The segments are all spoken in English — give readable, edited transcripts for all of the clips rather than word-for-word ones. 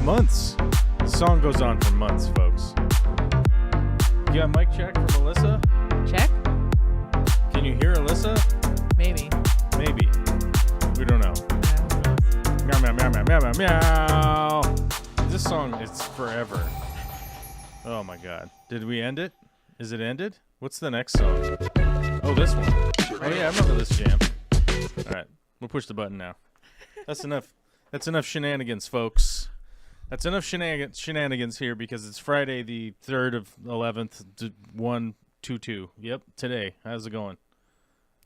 Months. The song goes on for months, folks. You got mic check from Alyssa? Check? Can you hear Alyssa? Maybe. Maybe. We don't know. Meow, meow, meow, meow, meow, meow, meow. This song is forever. Oh my god. Did we end it? Is it ended? What's the next song? Oh, this one. Oh yeah, I remember this jam. Alright, we'll push the button now. That's enough. That's enough shenanigans, folks. That's enough shenanigans here because it's Friday the 3rd of 11th, 1/22. Yep, today. How's it going?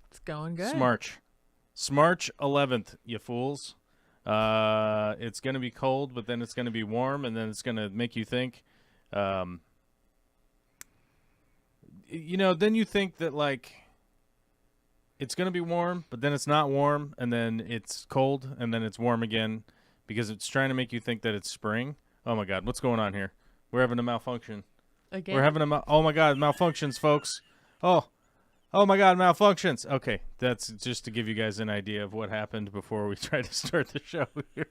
It's going good. Smarch 11th, you fools. It's going to be cold, but then it's going to be warm, and then it's going to make you think. Then you think that, like, it's going to be warm, but then it's not warm, and then it's cold, and then it's warm again. Because it's trying to make you think that it's spring. Oh, my God. What's going on here? We're having a malfunction. Again? We're having oh, my God. Malfunctions, folks. Oh, my God. Malfunctions. Okay. That's just to give you guys an idea of what happened before we tried to start the show here.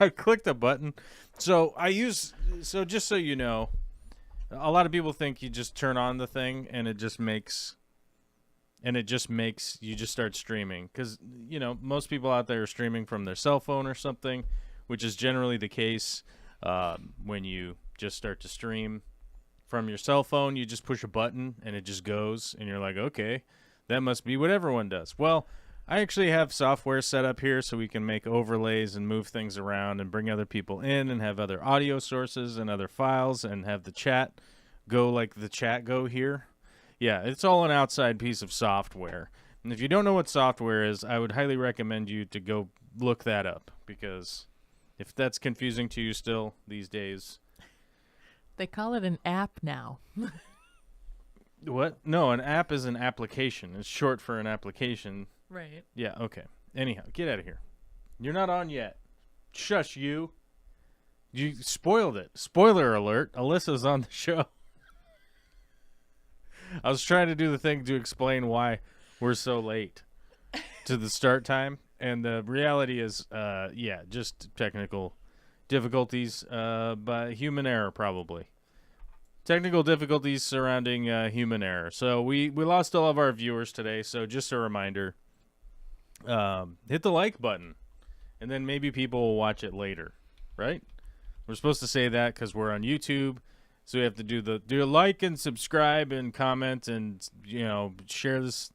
I clicked a button. So just so you know, a lot of people think you just turn on the thing and it just makes you just start streaming because, most people out there are streaming from their cell phone or something, which is generally the case when you just start to stream from your cell phone. You just push a button and it just goes and you're like, okay, that must be what everyone does. Well, I actually have software set up here so we can make overlays and move things around and bring other people in and have other audio sources and other files and have the chat go like the chat go here. Yeah, it's all an outside piece of software. And if you don't know what software is, I would highly recommend you to go look that up because if that's confusing to you still these days. They call it an app now. What? No, an app is an application. It's short for an application. Right. Yeah, okay. Anyhow, get out of here. You're not on yet. Shush, you. You spoiled it. Spoiler alert. Alyssa's on the show. I was trying to do the thing to explain why we're so late to the start time, and the reality is, just technical difficulties by human error, probably. Technical difficulties surrounding human error. So we lost all of our viewers today, so just a reminder, hit the like button, and then maybe people will watch it later, right? We're supposed to say that because we're on YouTube. So we have to do like and subscribe and comment and, share this,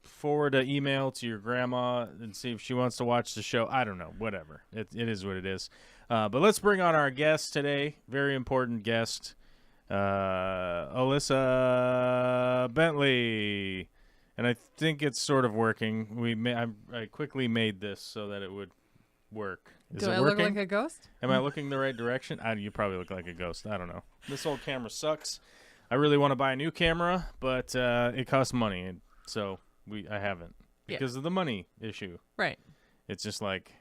forward an email to your grandma and see if she wants to watch the show. I don't know. Whatever. It is what it is. But let's bring on our guest today. Very important guest. Alyssa Bentley. And I think it's sort of working. I quickly made this so that it would work. Is Do it I working? look like a ghost? Am I looking the right direction? You probably look like a ghost. I don't know. This old camera sucks. I really want to buy a new camera, but it costs money, and so I haven't because of the money issue. Right. It's just like,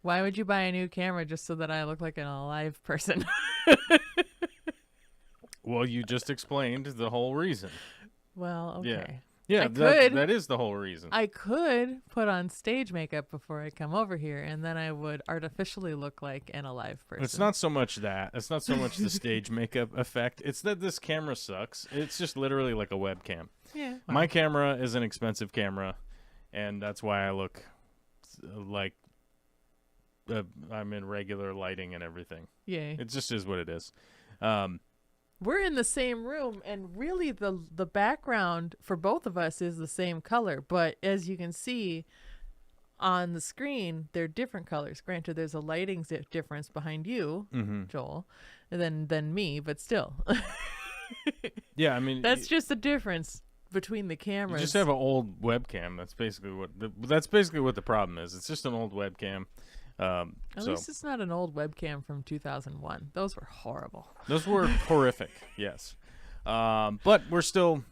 why would you buy a new camera just so that I look like an alive person? well, you just explained the whole reason. Well, okay. Yeah. Yeah, that is the whole reason. I could put on stage makeup before I come over here, and then I would artificially look like an alive person. It's not so much that. It's not so much the stage makeup effect. It's that this camera sucks. It's just literally like a webcam. Yeah. Well. My camera is an expensive camera, and that's why I look like I'm in regular lighting and everything. Yay. It just is what it is. We're in the same room, and really the background for both of us is the same color. But as you can see on the screen, they're different colors. Granted, there's a lighting difference behind you, Joel, than me, but still. Yeah, I mean... That's just the difference between the cameras. You just have an old webcam. That's basically what the problem is. It's just an old webcam. At least it's not an old webcam from 2001. Those were horrible. Those were horrific, yes. But we're still,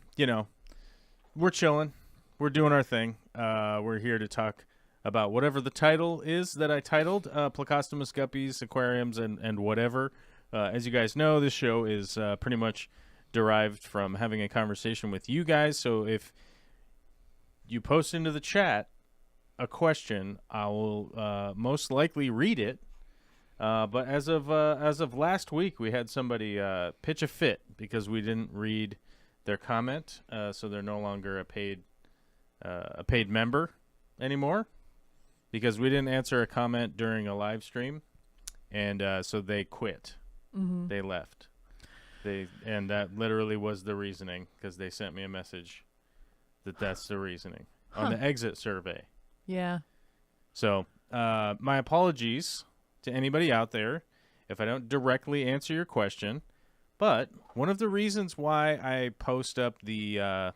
we're chilling. We're doing our thing. We're here to talk about whatever the title is that I titled, Plecostomus, Guppies, Aquariums, and whatever. As you guys know, this show is pretty much derived from having a conversation with you guys. So if you post into the chat a question, I will most likely read it. But as of last week, we had somebody pitch a fit because we didn't read their comment, so they're no longer a paid member anymore because we didn't answer a comment during a live stream, and so they quit. Mm-hmm. They left. And that literally was the reasoning because they sent me a message that's the reasoning on the exit survey. Yeah. So my apologies to anybody out there if I don't directly answer your question, but one of the reasons why I post up the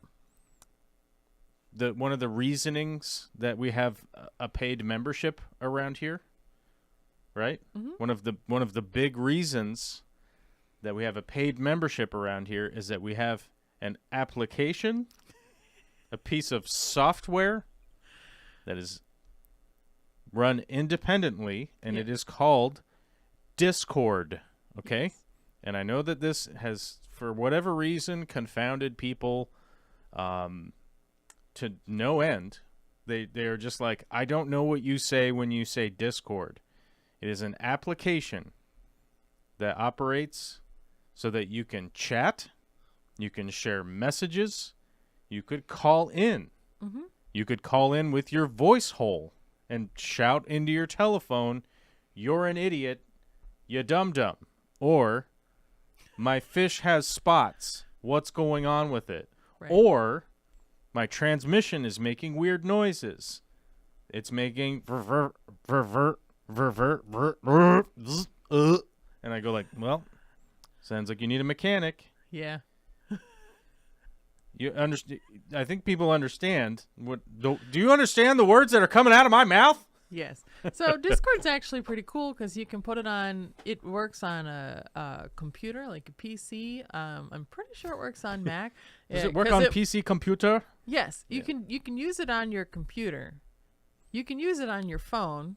one of the reasonings that we have a paid membership around here, right? Mm-hmm. One of the big reasons that we have a paid membership around here is that we have an application, a piece of software that is run independently, and it is called Discord, okay? Yes. And I know that this has, for whatever reason, confounded people to no end. They are just like, I don't know what you say when you say Discord. It is an application that operates so that you can chat, you can share messages, you could call in. Mm-hmm. You could call in with your voice hole and shout into your telephone, "You're an idiot, you dum-dum," or "My fish has spots. What's going on with it?" Right. Or "My transmission is making weird noises. It's making and I go like, "Well, sounds like you need a mechanic." Yeah. You understand? I think people understand what. Do you understand the words that are coming out of my mouth? Yes. So Discord's actually pretty cool because you can put it on. It works on a computer, like a PC. I'm pretty sure it works on Mac. Does it work on PC computer? Yes. You can use it on your computer. You can use it on your phone.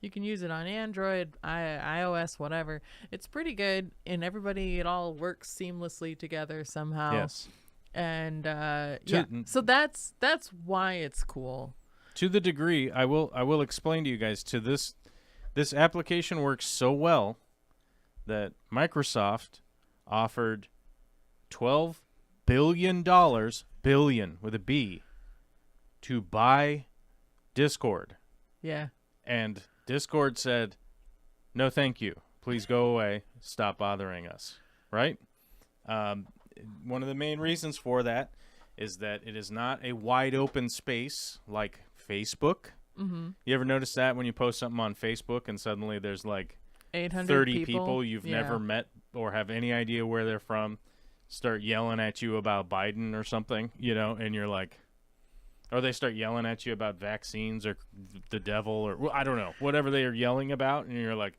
You can use it on Android, iOS, whatever. It's pretty good, and it all works seamlessly together somehow. Yes. And so that's why it's cool. To the degree, I will explain to you guys. To this application works so well that Microsoft offered $12 billion, billion with a B, to buy Discord. Yeah. And Discord said, "No, thank you. Please go away. Stop bothering us." Right? One of the main reasons for that is that it is not a wide open space like Facebook. Mm-hmm. You ever notice that when you post something on Facebook and suddenly there's like 800 people you've never met or have any idea where they're from start yelling at you about Biden or something, and you're like, or they start yelling at you about vaccines or the devil or I don't know, whatever they are yelling about, and you're like,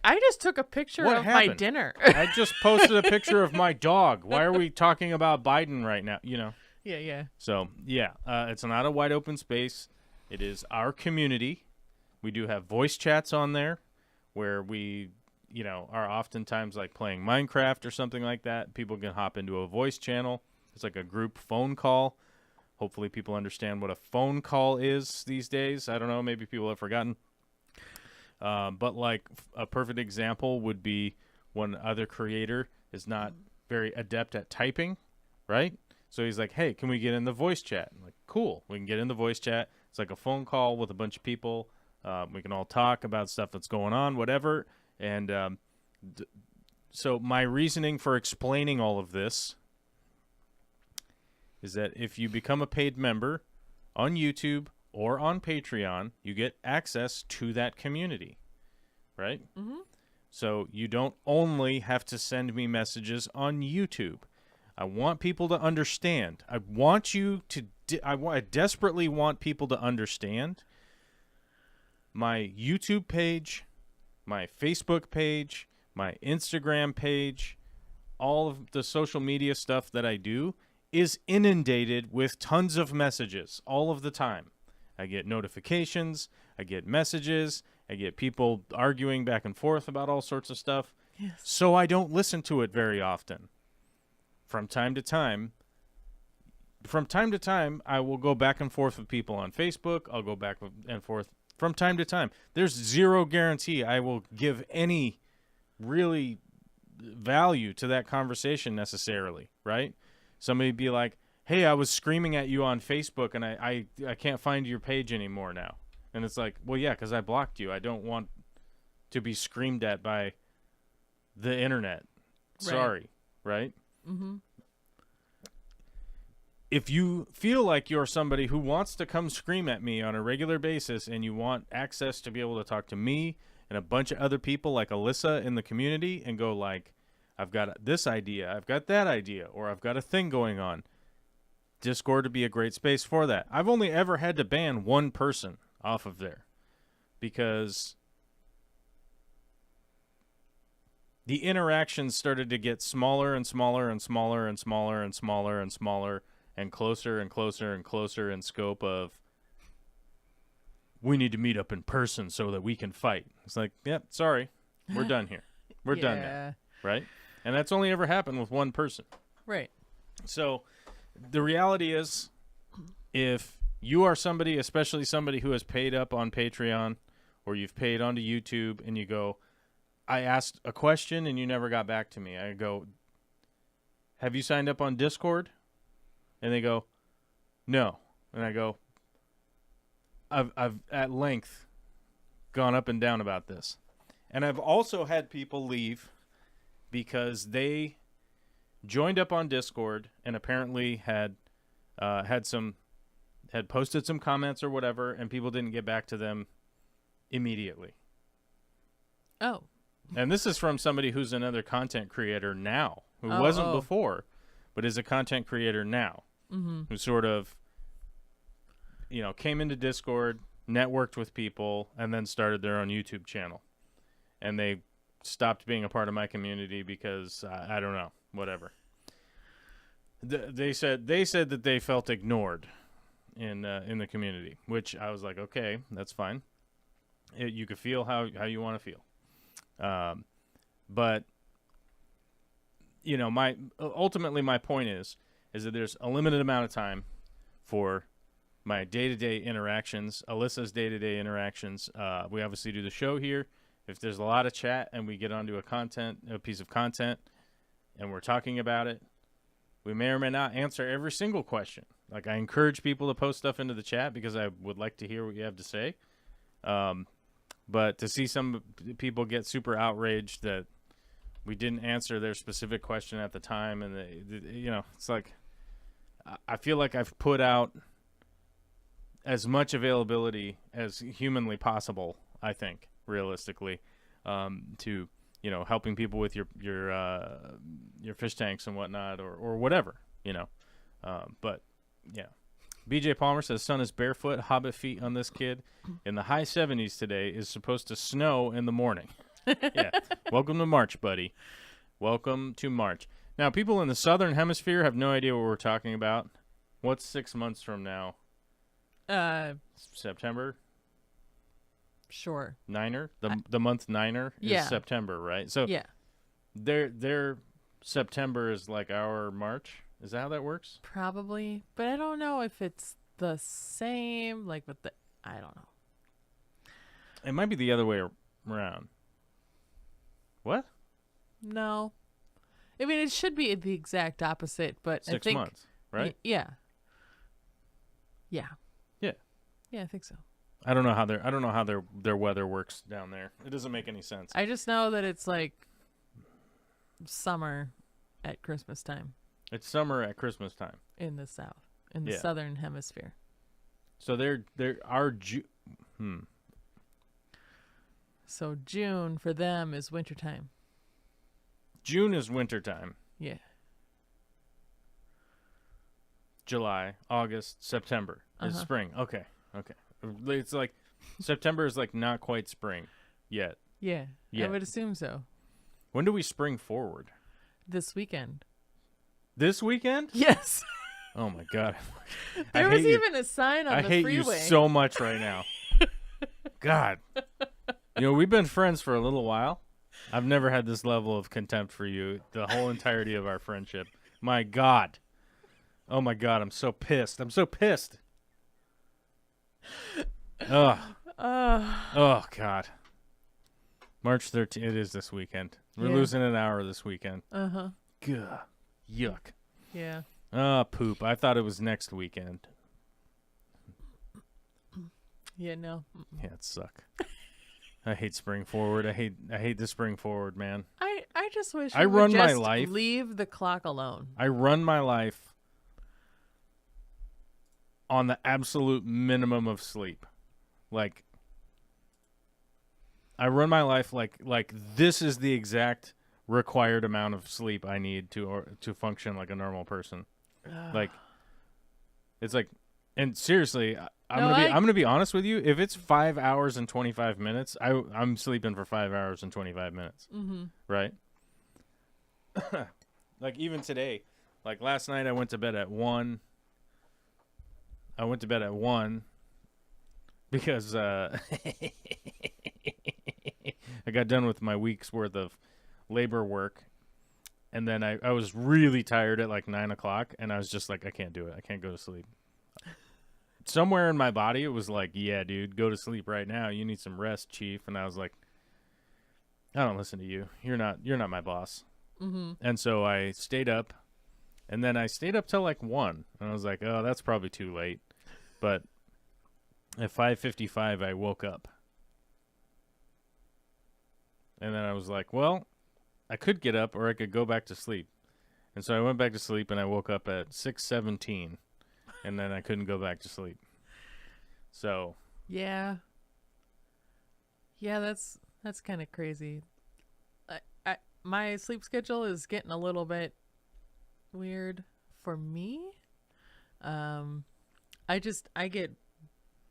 I just took a picture of my dinner. I just posted a picture of my dog. Why are we talking about Biden right now? Yeah. So it's not a wide open space. It is our community. We do have voice chats on there where we, are oftentimes like playing Minecraft or something like that. People can hop into a voice channel. It's like a group phone call. Hopefully people understand what a phone call is these days. I don't know. Maybe people have forgotten. But like a perfect example would be one other creator is not very adept at typing, right? So he's like, "Hey, can we get in the voice chat?" I'm like, "Cool, we can get in the voice chat." It's like a phone call with a bunch of people. We can all talk about stuff that's going on, whatever. And so my reasoning for explaining all of this is that if you become a paid member on YouTube or on Patreon, you get access to that community, right? Mm-hmm. So you don't only have to send me messages on YouTube. I want people to understand. I desperately want people to understand my YouTube page, my Facebook page, my Instagram page, all of the social media stuff that I do is inundated with tons of messages all of the time. I get notifications, I get messages, I get people arguing back and forth about all sorts of stuff. Yes. So I don't listen to it very often. From time to time, from time to time, I will go back and forth with people on Facebook. I'll go back and forth from time to time. There's zero guarantee I will give any really value to that conversation necessarily, right? Somebody be like, hey, I was screaming at you on Facebook and I can't find your page anymore now. And it's like, well, yeah, because I blocked you. I don't want to be screamed at by the internet. Sorry, right? Mm-hmm. If you feel like you're somebody who wants to come scream at me on a regular basis and you want access to be able to talk to me and a bunch of other people like Alyssa in the community and go like, I've got this idea, I've got that idea, or I've got a thing going on, Discord would be a great space for that. I've only ever had to ban one person off of there because the interactions started to get smaller and smaller and smaller and smaller and smaller and smaller and closer and closer and closer in scope of we need to meet up in person so that we can fight. It's like, yep, sorry, we're done here. We're done now, right? And that's only ever happened with one person. Right. So the reality is if you are somebody, especially somebody who has paid up on Patreon or you've paid onto YouTube and you go, I asked a question and you never got back to me. I go, have you signed up on Discord? And they go, no. And I go, I've at length gone up and down about this. And I've also had people leave because they joined up on Discord and apparently had posted some comments or whatever, and people didn't get back to them immediately. Oh. And this is from somebody who's another content creator now, who wasn't before, but is a content creator now, who sort of, came into Discord, networked with people, and then started their own YouTube channel. And they stopped being a part of my community because, I don't know, whatever. They said that they felt ignored in the community, which I was like, okay, that's fine. You can feel how you want to feel. But ultimately my point is that there's a limited amount of time for my day-to-day interactions, Alyssa's day-to-day interactions. We obviously do the show here. If there's a lot of chat and we get onto a piece of content and we're talking about it, we may or may not answer every single question. Like, I encourage people to post stuff into the chat because I would like to hear what you have to say. But to see some people get super outraged that we didn't answer their specific question at the time, and it's like, I feel like I've put out as much availability as humanly possible, I think, realistically, to helping people with your fish tanks and whatnot, or whatever, but yeah. BJ Palmer says, son is barefoot, hobbit feet on this kid. In the high 70s today, is supposed to snow in the morning. Yeah. Welcome to March, buddy. Welcome to March. Now, people in the southern hemisphere have no idea what we're talking about. What's 6 months from now? September? Sure. Niner? The month Niner is September, right? So yeah. Their September is like our March. Is that how that works? Probably, but I don't know if it's the same, I don't know. It might be the other way around. What? No. I mean, it should be the exact opposite, but 6 months, right? Yeah. Yeah. Yeah. Yeah, I think so. I don't know how their weather works down there. It doesn't make any sense. I just know that it's like summer at Christmas time. It's summer at Christmas time in the south, in the southern hemisphere. So So June for them is wintertime. June is wintertime. Yeah. July, August, September is spring. Okay. It's like September is like not quite spring yet. Yeah. I would assume so. When do we spring forward? This weekend. This weekend? Yes. Oh my God. There was even a sign on the freeway. I hate you so much right now. God. We've been friends for a little while. I've never had this level of contempt for you the whole entirety of our friendship. My God. Oh my god, I'm so pissed. I'm so pissed. Ugh. Oh god. March 13th. It is this weekend. We're Yeah. losing an hour this weekend. Uh-huh. Gah. Yuck. Yeah. Poop. I thought it was next weekend. Yeah, no. Yeah, it suck. I hate spring forward. I hate the spring forward, man. I just wish I we would run my just life- leave the clock alone. I run my life on the absolute minimum of sleep. Like I run my life like this is the exact required amount of sleep I need to function like a normal person. Like it's like, and seriously, I'm gonna be honest with you. If it's 5 hours and 25 minutes, I'm sleeping for 5 hours and 25 minutes. Mm-hmm. Right? Like even today, like last night I went to bed at 1. I went to bed at 1 because I got done with my week's worth of labor work. And then I was really tired at like 9 o'clock, and I was just like, I can't do it. I can't go to sleep. Somewhere in my body, it was like, yeah, dude, go to sleep right now. You need some rest, chief. And I was like, I don't listen to you. You're not my boss. Mm-hmm. And so I stayed up, and then I stayed up till like 1. And I was like, oh, that's probably too late. But at 5:55, I woke up. And then I was like, well, I could get up or I could go back to sleep. And so I went back to sleep, and I woke up at 6:17, and then I couldn't go back to sleep. So Yeah. Yeah, that's kind of crazy. My sleep schedule is getting a little bit weird for me. I get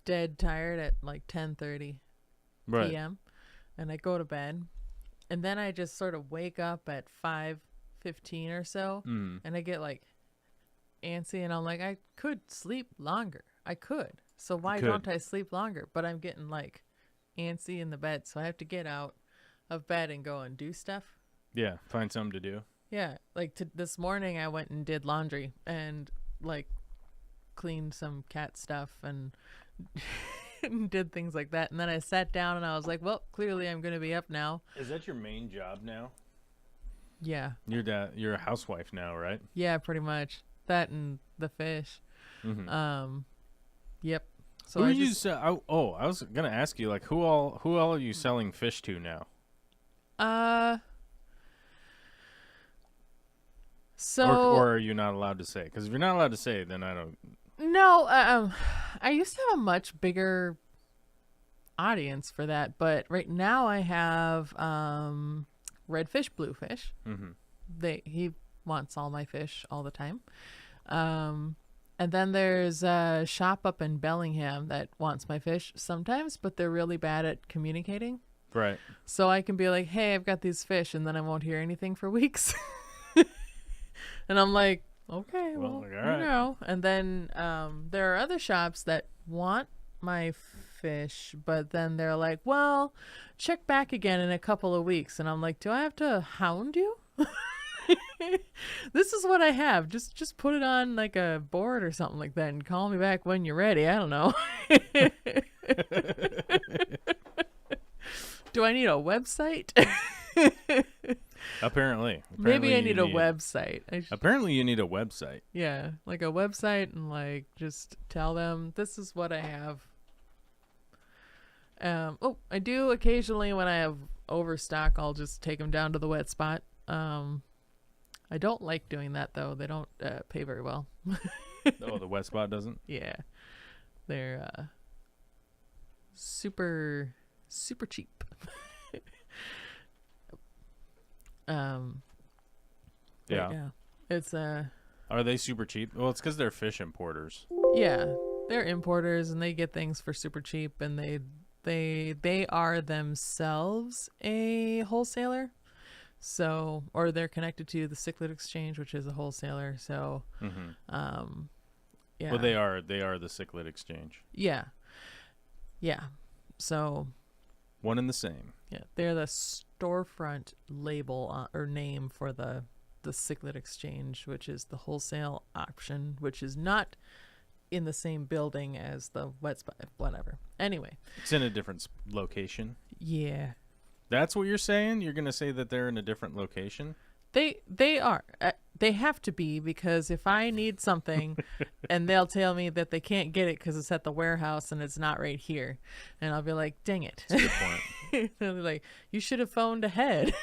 dead tired at like 10:30 right. p.m. and I go to bed, and then I just sort of wake up at 5:15 or so, and I get like antsy, and I'm like, I could sleep longer. I could. So why don't I sleep longer? But I'm getting like antsy in the bed, so I have to get out of bed and go and do stuff. Yeah, find something to do. Yeah, like this morning I went and did laundry and like cleaned some cat stuff and did things like that. And then I sat down and I was like, well, clearly I'm going to be up now. Is that your main job now? Yeah. You're a housewife now, right? Yeah, pretty much. That and the fish. Mm-hmm. Yep. So Who I you just, I was gonna ask you, like, who all are you selling fish to now? So Or are you not allowed to say? Because if you're not allowed to say, then I don't. no, I used to have a much bigger audience for that, but right now I have redfish, bluefish. Mm-hmm. He wants all my fish all the time. And then there's a shop up in Bellingham that wants my fish sometimes, but they're really bad at communicating. Right. So I can be like, hey, I've got these fish, and then I won't hear anything for weeks. And I'm like, okay, well, like, all right. you know. And then there are other shops that want my fish, but then they're like, well, check back again in a couple of weeks. And I'm like, do I have to hound you? This is what I have. Just put it on like a board or something like that and call me back when you're ready. I don't know. Do I need a website? Apparently Maybe I need a website. Apparently you need a website. Yeah, like a website, and like just tell them this is what I have. I do occasionally when I have overstock, I'll just take them down to the wet spot. I don't like doing that though. They don't pay very well. Oh, the wet spot doesn't? Yeah, they're super cheap. Yeah, it's Are they super cheap? Well, it's because they're fish importers. yeah, they're importers and they get things for super cheap, and they are themselves a wholesaler. So, or they're connected to the Cichlid Exchange, which is a wholesaler. So, yeah. Well, they are the Cichlid Exchange. Yeah. Yeah. So, one and the same. yeah, they're the storefront label or name for the the cichlid exchange, which is the wholesale option, which is not in the same building as the wet spot. Whatever. Anyway, It's in a different location. yeah, That's what you're saying? You're going to say that they're in a different location? they are. They have to be, because if I need something and they'll tell me that they can't get it because it's at the warehouse and it's not right here, and I'll be like, dang it. That's a good point. They'll be like, you should have phoned ahead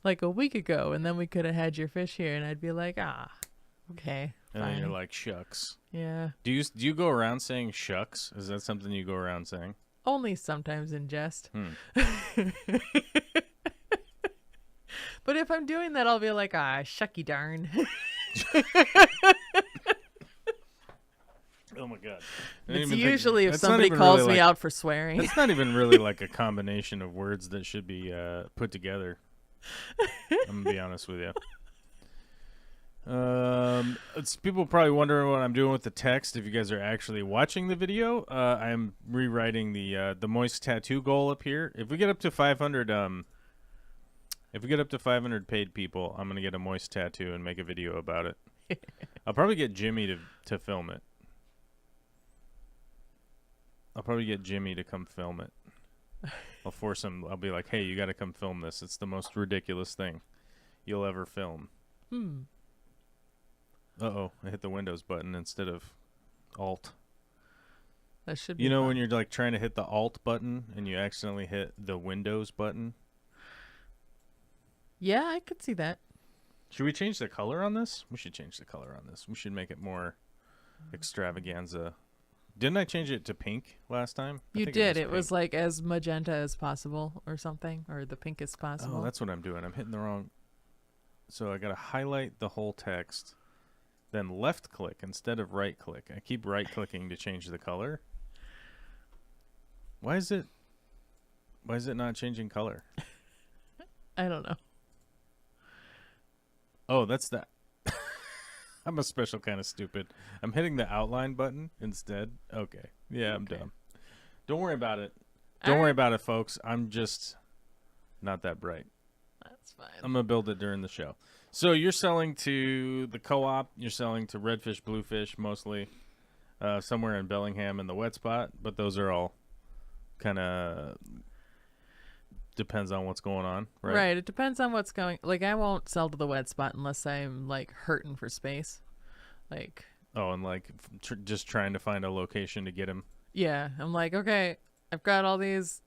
like a week ago, and then we could have had your fish here. And I'd be like, okay, And fine. then you're like, shucks. Yeah, Do you go around saying shucks? Is that something you go around saying? only sometimes in jest. Hmm. But if I'm doing that, I'll be like, shucky darn. Oh my god. It's usually if somebody calls me out for swearing. It's not even really like a combination of words that should be put together. I'm gonna be honest with you. It's people probably wondering what I'm doing with the text. If you guys are actually watching the video, I'm rewriting the moist tattoo goal up here. If we get up to 500, if we get up to 500 paid people, I'm gonna get a moist tattoo and make a video about it. I'll probably get Jimmy to film it. I'll probably get Jimmy to come film it. I'll force him. I'll be like, hey, you got to come film this. It's the most ridiculous thing you'll ever film. Uh-oh, I hit the Windows button instead of Alt. That should be You know fun. when you're like trying to hit the Alt button and you accidentally hit the Windows button? Yeah, I could see that. Should we change the color on this? We should change the color on this. We should make it more extravaganza. Didn't I change it to pink last time? I You think did. It pink. was like as magenta as possible or something, or the pinkest possible. Oh, that's what I'm doing. I'm hitting the wrong. So I got to highlight the whole text, then left click instead of right click. I keep right clicking to change the color. Why is it not changing color? I don't know. Oh, that's that. I'm a special kind of stupid. I'm hitting the outline button instead. Okay. Yeah, I'm dumb. Don't worry about it. Don't worry about it, folks. I'm just not that bright. That's fine. I'm going to build it during the show. So you're selling to the co-op. You're selling to redfish, bluefish, mostly somewhere in Bellingham in the wet spot. But those are all kind of depends on what's going on, right? Right. It depends on what's going. Like, I won't sell to the wet spot unless I'm like hurting for space. Like, Oh, and like just trying to find a location to get him. yeah, I'm like, okay, I've got all these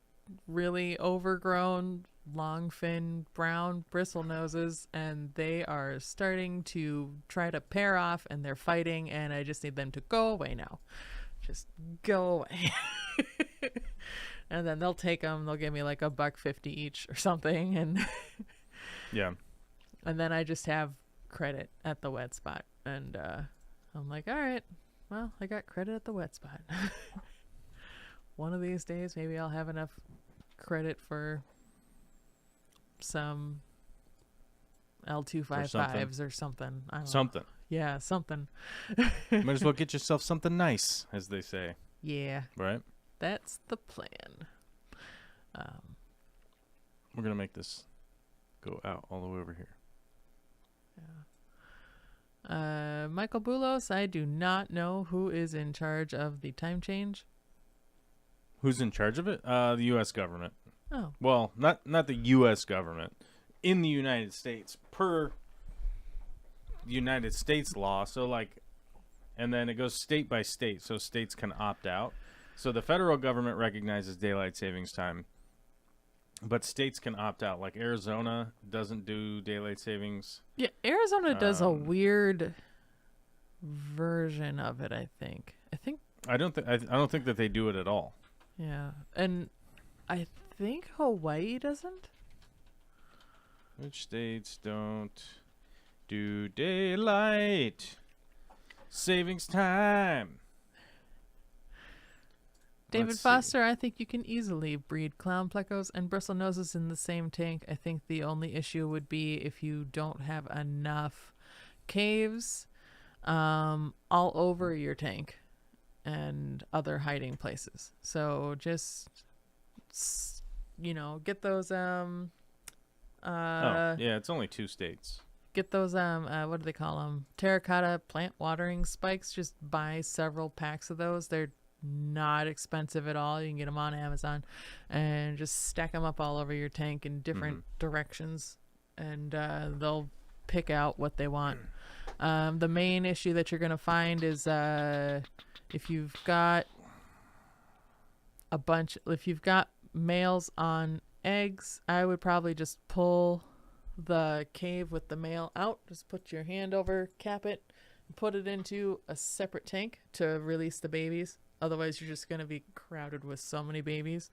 really overgrown, long fin brown bristle noses, and they are starting to try to pair off, and they're fighting, and I just need them to go away now. Just go away. And then they'll take them. They'll give me like $1.50 each or something, and Yeah. and then I just have credit at the wet spot, and I'm like, all right, well, I got credit at the wet spot. One of these days, maybe I'll have enough credit for some L255s or something. I don't know. Something. Yeah, something. Might as well get yourself something nice, as they say. Yeah, Right? that's the plan. We're going to make this go out all the way over here. Michael Boulos, I do not know who is in charge of the time change. Who's in charge of it? The U.S. government. Oh, Well, not the U.S. government. In the United States, per United States law. So, like, and then it goes state by state, so states can opt out. So the federal government recognizes daylight savings time, but states can opt out. Like Arizona doesn't do daylight savings. yeah. Arizona does a weird version of it. I think. I don't think that they do it at all. Yeah, and I think Hawaii doesn't. Which states don't do daylight savings time? David Let's see. Foster, I think you can easily breed clown plecos and bristlonoses in the same tank. I think the only issue would be if you don't have enough caves all over your tank and other hiding places. So just, get those Yeah, it's only 2 states. Get those what do they call them? Terracotta plant watering spikes. Just buy several packs of those. They're not expensive at all. You can get them on Amazon, and just stack them up all over your tank in different directions, and they'll pick out what they want. The main issue that you're gonna find is if you've got males on eggs, I would probably just pull the cave with the male out. Just put your hand over, cap it, and put it into a separate tank to release the babies. Otherwise, you're just going to be crowded with so many babies,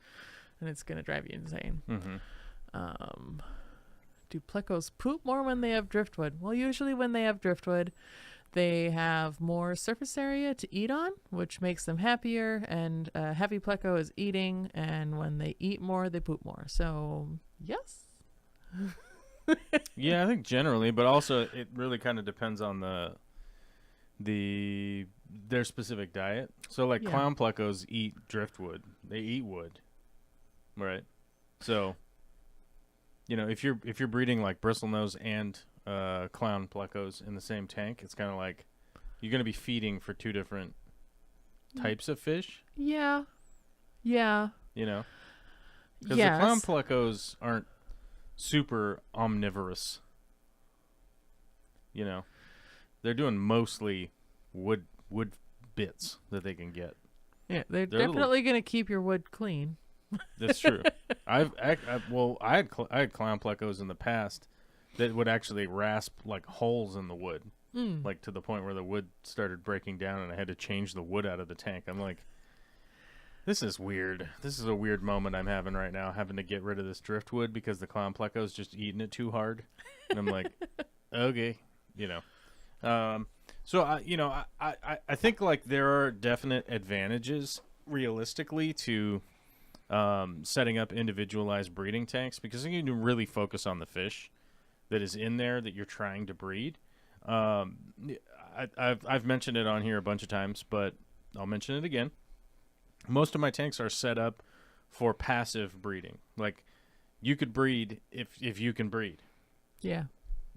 and it's going to drive you insane. Do plecos poop more when they have driftwood? Well, usually when they have driftwood, they have more surface area to eat on, which makes them happier, and a heavy pleco is eating, and when they eat more, they poop more. So, yes. Yeah, I think generally, but also it really kind of depends on their specific diet. So like clown plecos eat driftwood. They eat wood. Right? So, you know, if you're breeding like bristlenose and clown plecos in the same tank, it's kind of like you're going to be feeding for 2 different types of fish. Yeah. Yeah. You know? Because the clown plecos aren't super omnivorous. You know? They're doing mostly wood bits that they can get. Yeah, they're definitely going to keep your wood clean. That's true. I had clown plecos in the past that would actually rasp like holes in the wood, like to the point where the wood started breaking down, and I had to change the wood out of the tank. I'm like, this is weird. This is a weird moment I'm having right now, having to get rid of this driftwood because the clown pleco's just eating it too hard. And I'm like, okay, you know. So I think like there are definite advantages realistically to setting up individualized breeding tanks, because you can really focus on the fish that is in there that you're trying to breed. I've mentioned it on here a bunch of times, but I'll mention it again. Most of my tanks are set up for passive breeding. Like, you could breed if you can breed. Yeah.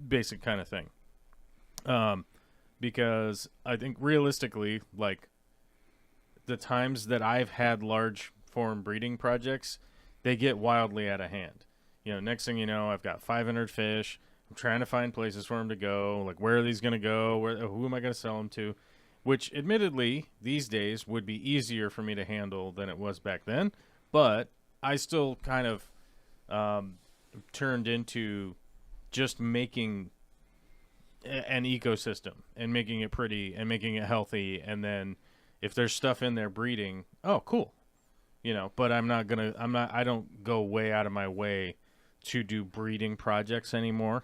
Basic kind of thing. Because I think realistically, like, the times that I've had large form breeding projects, they get wildly out of hand. You know, next thing you know, I've got 500 fish. I'm trying to find places for them to go. Like, where are these going to go? Who am I going to sell them to? Which, admittedly, these days would be easier for me to handle than it was back then. But I still kind of turned into just making an ecosystem and making it pretty and making it healthy. And then if there's stuff in there breeding, oh, cool. You know, but I don't go way out of my way to do breeding projects anymore.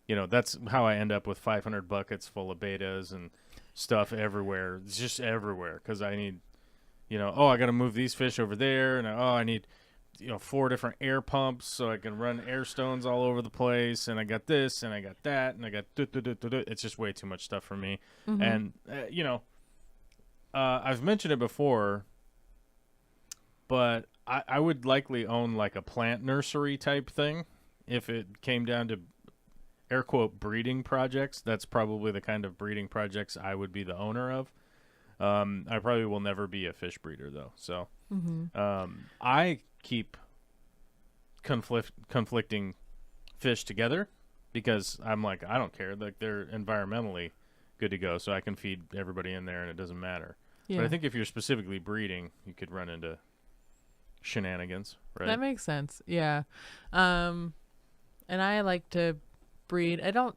You know, that's how I end up with 500 buckets full of betas and stuff everywhere. It's just everywhere because I need, you know, I got to move these fish over there, and I need, 4 different air pumps so I can run air stones all over the place, and I got this and I got that and I got it's just way too much stuff for me. And I've mentioned it before, but I would likely own like a plant nursery type thing if it came down to air quote breeding projects. That's probably the kind of breeding projects I would be the owner of. I probably will never be a fish breeder though. So I keep conflicting fish together because I'm like, I don't care. Like, they're environmentally good to go, so I can feed everybody in there and it doesn't matter. Yeah. But I think if you're specifically breeding, you could run into shenanigans, right? That makes sense. Yeah. And I like to breed. I don't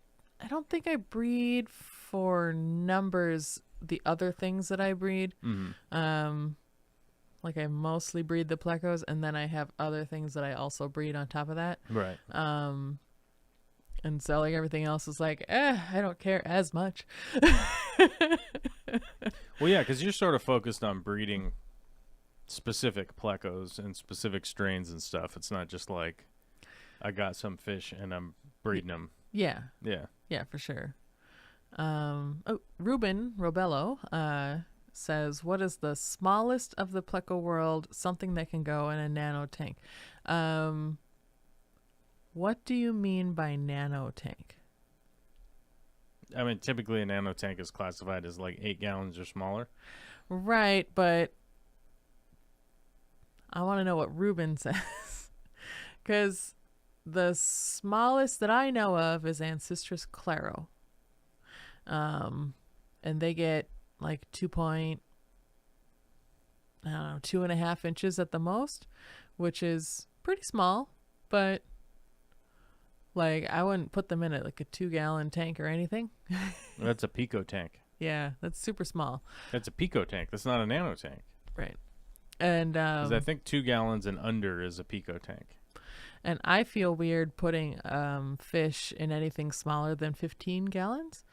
think I breed for numbers the other things that I breed. Like, I mostly breed the plecos, and then I have other things that I also breed on top of that. Right. And so, like, everything else is like, I don't care as much. Well, yeah, because you're sort of focused on breeding specific plecos and specific strains and stuff. It's not just like, I got some fish and I'm breeding them. Yeah. Yeah. Yeah, for sure. Ruben Robello says, what is the smallest of the pleco world, something that can go in a nano tank? What do you mean by nano tank? I mean, typically a nano tank is classified as like 8 gallons or smaller. Right, but I want to know what Ruben says. Because the smallest that I know of is Ancestris Claro. And they get like 2.5 inches at the most, which is pretty small, but like I wouldn't put them in it like a 2-gallon tank or anything. That's a pico tank. Yeah, that's super small. That's a pico tank. That's not a nano tank. Right. And 'cause I think 2 gallons and under is a pico tank. And I feel weird putting fish in anything smaller than 15 gallons.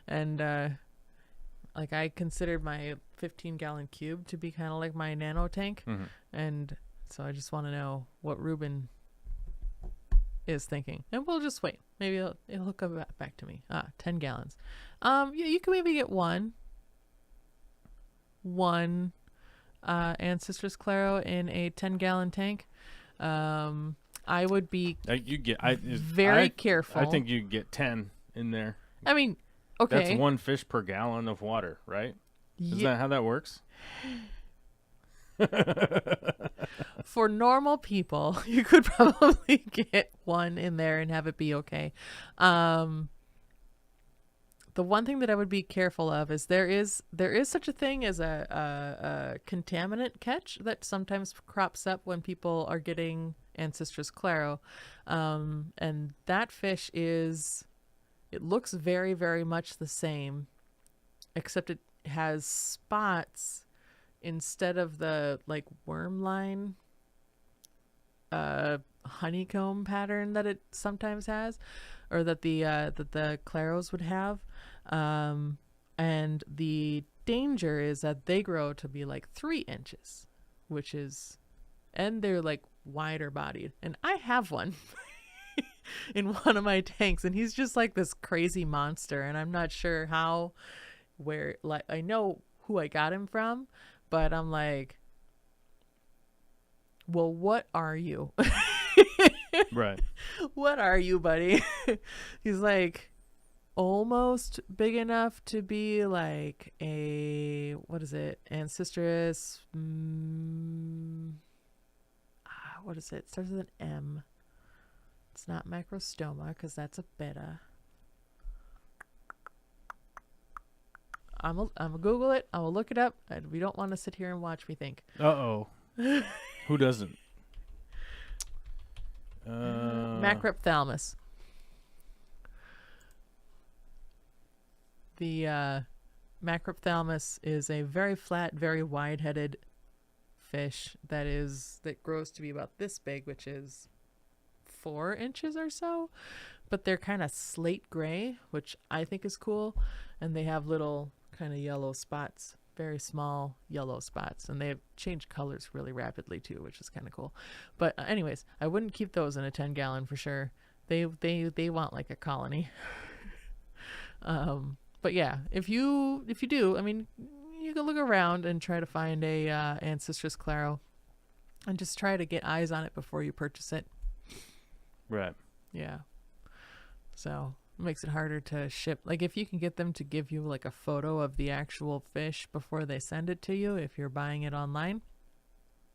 And like I considered my 15-gallon cube to be kind of like my nano tank. Mm-hmm. And so I just want to know what Ruben is thinking. And we'll just wait. Maybe it'll come back to me. 10 gallons. You can maybe get one Ancestris Claro in a 10-gallon tank. I would be very careful. I think you get 10 in there. I mean, okay. That's 1 fish per gallon of water, right? Is that how that works? For normal people, you could probably get 1 in there and have it be okay. The one thing that I would be careful of is there is such a thing as a contaminant catch that sometimes crops up when people are getting Ancestris Claro. And that fish it looks very, very much the same, except it has spots instead of the like worm line honeycomb pattern that it sometimes has, or that the Claros would have. And the danger is that they grow to be like 3 inches, and they're like wider bodied. And I have one in one of my tanks, and he's just like this crazy monster. And I'm not sure like I know who I got him from, but I'm like, well, what are you? Right. What are you, buddy? He's like almost big enough to be like a, what is it? Ancestris. What is it? It starts with an M. It's not macrophthalmus because that's a beta. I'm gonna Google it. I will look it up. We don't want to sit here and watch me think. Uh-oh. Who doesn't? Macrophthalmus. The macrophthalmus is a very flat, very wide-headed fish that grows to be about this big, which is 4 inches or so. But they're kind of slate gray, which I think is cool. And they have little kind of yellow spots, very small yellow spots, and they change colors really rapidly too, which is kind of cool. But anyways, I wouldn't keep those in a 10-gallon for sure. They want like a colony. But yeah, if you do, I mean, you can look around and try to find a Ancestris Claro, and just try to get eyes on it before you purchase it. Right. Yeah. So it makes it harder to ship. Like if you can get them to give you like a photo of the actual fish before they send it to you, if you're buying it online,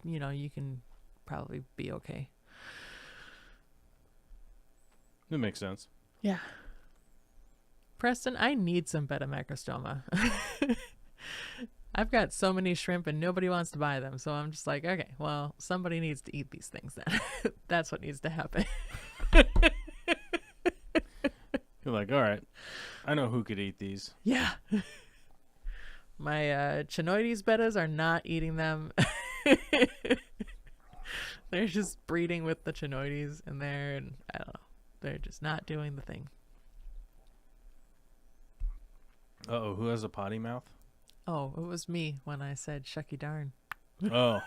you can probably be okay. That makes sense. Yeah. Preston, I need some beta macrostoma. I've got so many shrimp and nobody wants to buy them. So I'm just like, okay, well, somebody needs to eat these things then. That's what needs to happen. You're like, all right, I know who could eat these. Yeah. My chinoides betas are not eating them. They're just breeding with the chinoides in there, and I don't know. They're just not doing the thing. Uh-oh, who has a potty mouth? Oh, it was me when I said shucky darn. Oh.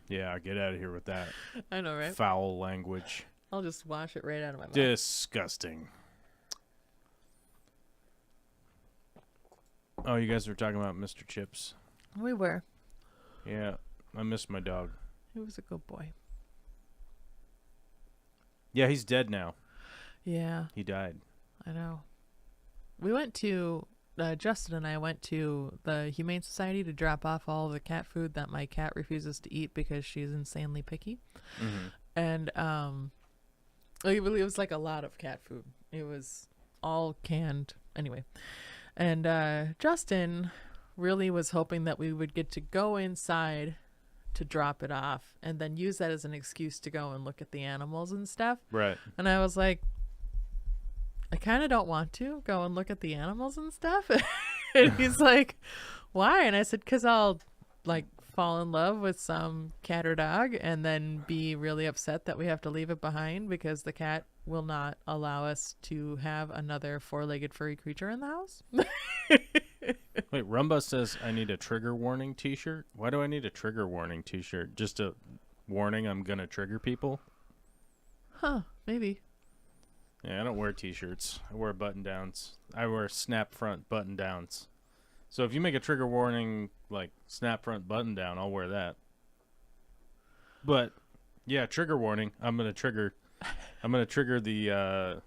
Yeah, get out of here with that. I know, right? Foul language. I'll just wash it right out of my mouth. Disgusting. Oh, you guys were talking about Mr. Chips. We were. Yeah, I miss my dog. He was a good boy. Yeah, he's dead now. Yeah, He died. I know. We went to Justin and I went to the Humane Society to drop off all the cat food that my cat refuses to eat because she's insanely picky. Mm-hmm. And it was like a lot of cat food. It was all canned anyway. And Justin really was hoping that we would get to go inside to drop it off and then use that as an excuse to go and look at the animals and stuff. Right. And I was like, I kind of don't want to go and look at the animals and stuff. And he's like, why? And I said, because I'll like fall in love with some cat or dog and then be really upset that we have to leave it behind because the cat will not allow us to have another four-legged furry creature in the house. Wait, Rumba says I need a trigger warning t-shirt. Why do I need a trigger warning t-shirt? Just a warning I'm going to trigger people? Huh, maybe. Yeah, I don't wear t-shirts. I wear button-downs. I wear snap front button-downs. So if you make a trigger warning, like snap front button-down, I'll wear that. But, yeah, trigger warning. I'm going to trigger the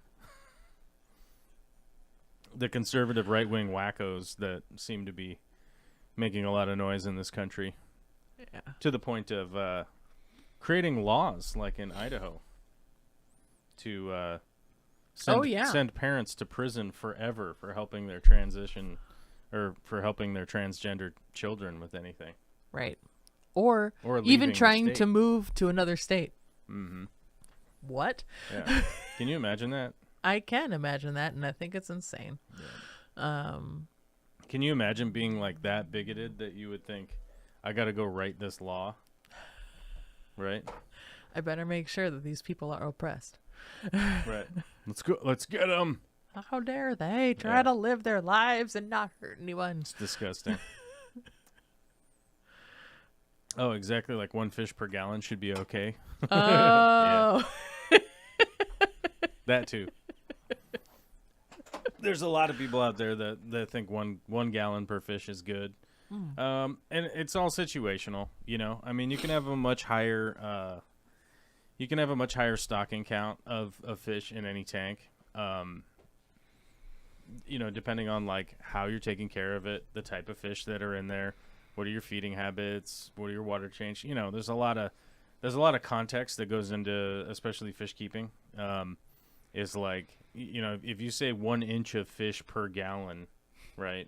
conservative right-wing wackos that seem to be making a lot of noise in this country. Yeah. To the point of creating laws, like in Idaho, to send parents to prison forever for helping their transition or for helping their transgender children with anything. Right. Or leaving even the trying state. to move to another state. Mm-hmm. What? Yeah. Can you imagine that? I can imagine that, and I think it's insane. Yeah. Can you imagine being like that bigoted that you would think, I got to go write this law? Right? I better make sure that these people are oppressed. Right. Let's go. Let's get them. How dare they try to live their lives and not hurt anyone? It's disgusting. Oh, exactly. Like 1 fish per gallon should be okay. Oh. That too. There's a lot of people out there that think one gallon per fish is good. And it's all situational, you know. I mean, you can have a much higher stocking count of fish in any tank. You know, depending on like how you're taking care of it, the type of fish that are in there, what are your feeding habits, what are your water change. You know, there's a lot of context that goes into especially fish keeping. Is like, you know, if you say 1 inch of fish per gallon, right?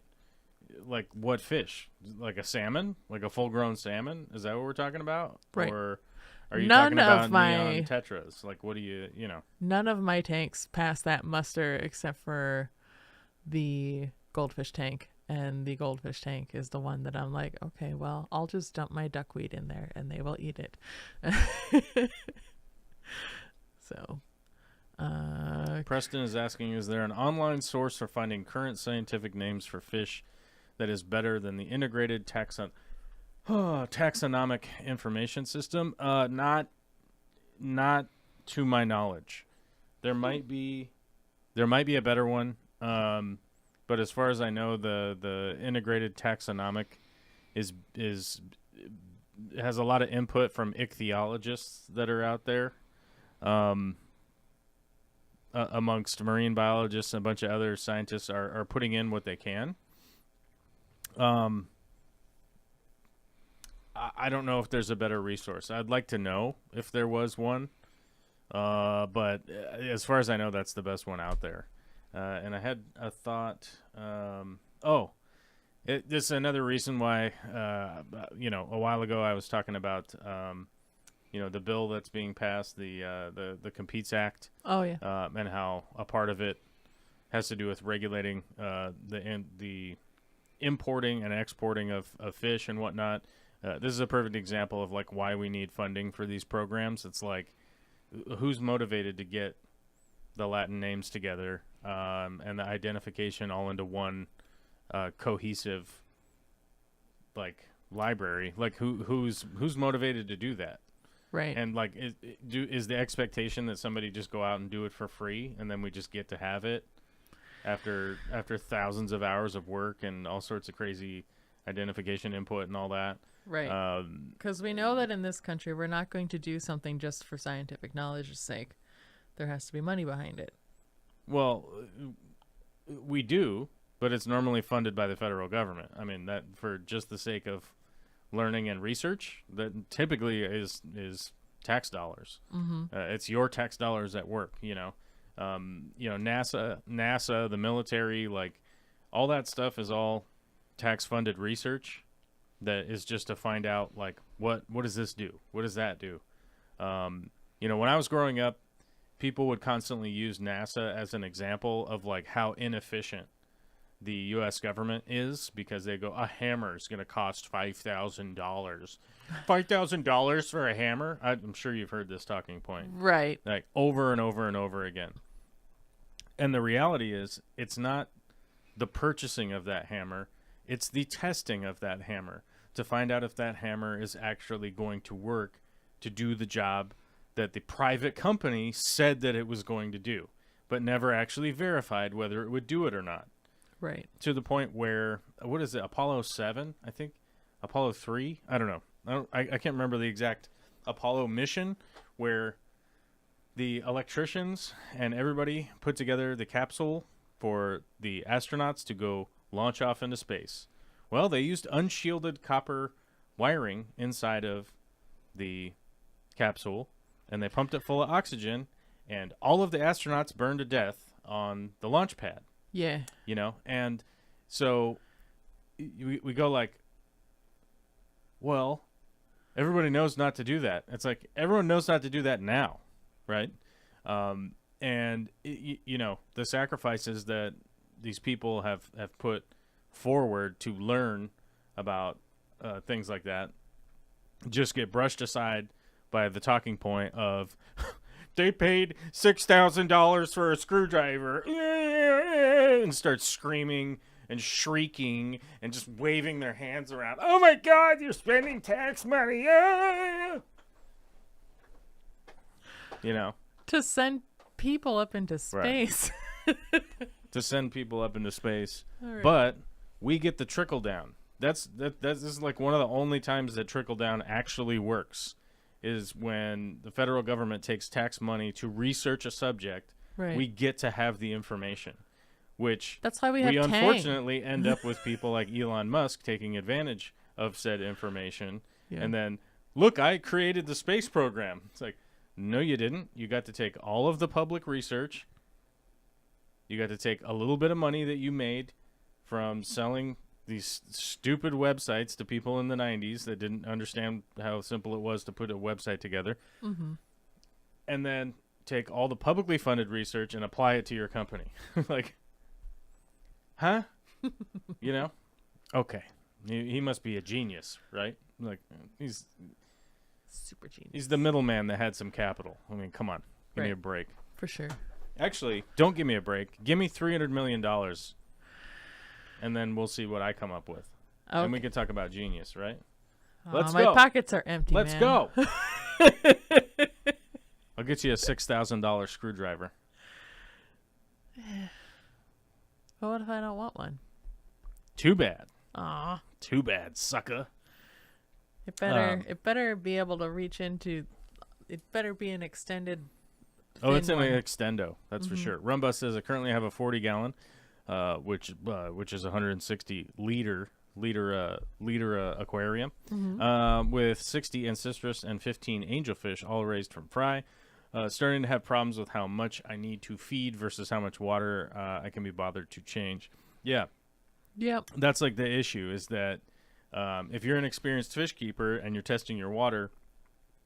Like what fish? Like a salmon? Like a full-grown salmon? Is that what we're talking about? Right. Or are you None talking about of my neon tetras? Like what do you know? None of my tanks pass that muster except for the goldfish tank. And the goldfish tank is the one that I'm like, okay, well, I'll just dump my duckweed in there and they will eat it. So... Preston is asking, is there an online source for finding current scientific names for fish that is better than the integrated taxonomic information system? Not to my knowledge. There might be a better one, but as far as I know, the integrated taxonomic has a lot of input from ichthyologists that are out there. Amongst marine biologists and a bunch of other scientists are putting in what they can. I don't know if there's a better resource. I'd like to know if there was one. But as far as I know, that's the best one out there. And I had a thought. This is another reason why, you know, a while ago I was talking about, you know, the bill that's being passed, the Competes Act. Oh yeah. And how a part of it has to do with regulating the importing and exporting of fish and whatnot. This is a perfect example of like why we need funding for these programs. It's like, who's motivated to get the Latin names together and the identification all into one cohesive like library? Like who's motivated to do that? Right. And like, is the expectation that somebody just go out and do it for free, and then we just get to have it after thousands of hours of work and all sorts of crazy identification input and all that? Right. Because we know that in this country, we're not going to do something just for scientific knowledge's sake. there has to be money behind it. Well, we do, but it's normally funded by the federal government. I mean, that for just the sake of learning and research, that typically is tax dollars. Mm-hmm. It's your tax dollars at work, NASA, the military, like all that stuff is all tax funded research that is just to find out like what does this do? What does that do? When I was growing up, people would constantly use NASA as an example of like how inefficient the U.S. government is, because they go, a hammer is going to cost $5,000. $5,000 for a hammer? I'm sure you've heard this talking point. Right. Like over and over and over again. And the reality is, it's not the purchasing of that hammer. It's the testing of that hammer to find out if that hammer is actually going to work to do the job that the private company said that it was going to do, but never actually verified whether it would do it or not. Right. To the point where, what is it, Apollo 7, I think? Apollo 3? I don't know. I can't remember the exact Apollo mission, where the electricians and everybody put together the capsule for the astronauts to go launch off into space. Well, they used unshielded copper wiring inside of the capsule, and they pumped it full of oxygen, and all of the astronauts burned to death on the launch pad. Yeah. And so we go like, well, everybody knows not to do that. It's like, everyone knows not to do that now, right? And, the sacrifices that these people have put forward to learn about things like that just get brushed aside by the talking point of they paid $6,000 for a screwdriver and start screaming and shrieking and just waving their hands around. Oh my God, you're spending tax money. To send people up into space. Right. To send people up into space. Right. But we get the trickle down. This is like one of the only times that trickle down actually works, is when the federal government takes tax money to research a subject. Right. We get to have the information, which that's why we have unfortunately end up with people like Elon Musk taking advantage of said information. Yeah. And then, look, I created the space program. It's like, no, you didn't. You got to take all of the public research. You got to take a little bit of money that you made from selling these stupid websites to people in the 90s that didn't understand how simple it was to put a website together. Mm-hmm. And then take all the publicly funded research and apply it to your company. Like, huh? Okay. He must be a genius, right? Like, he's super genius. He's the middleman that had some capital. I mean, come on. Give me a break. For sure. Actually, don't give me a break. Give me $300 million, and then we'll see what I come up with. Okay. And we can talk about genius, right? My pockets are empty, Let's man. go. I'll get you a $6,000 screwdriver. But what if I don't want one? Too bad. Aw. Too bad, sucker. It better be able to reach into. It better be an extended. Oh, it's an one. extendo. That's for sure. Rumba says I currently have a 40 gallon, which is 160 liter aquarium, with 60 ancestral and 15 angelfish, all raised from fry. Starting to have problems with how much I need to feed versus how much water I can be bothered to change. Yeah. Yep. That's like the issue, is that if you're an experienced fish keeper and you're testing your water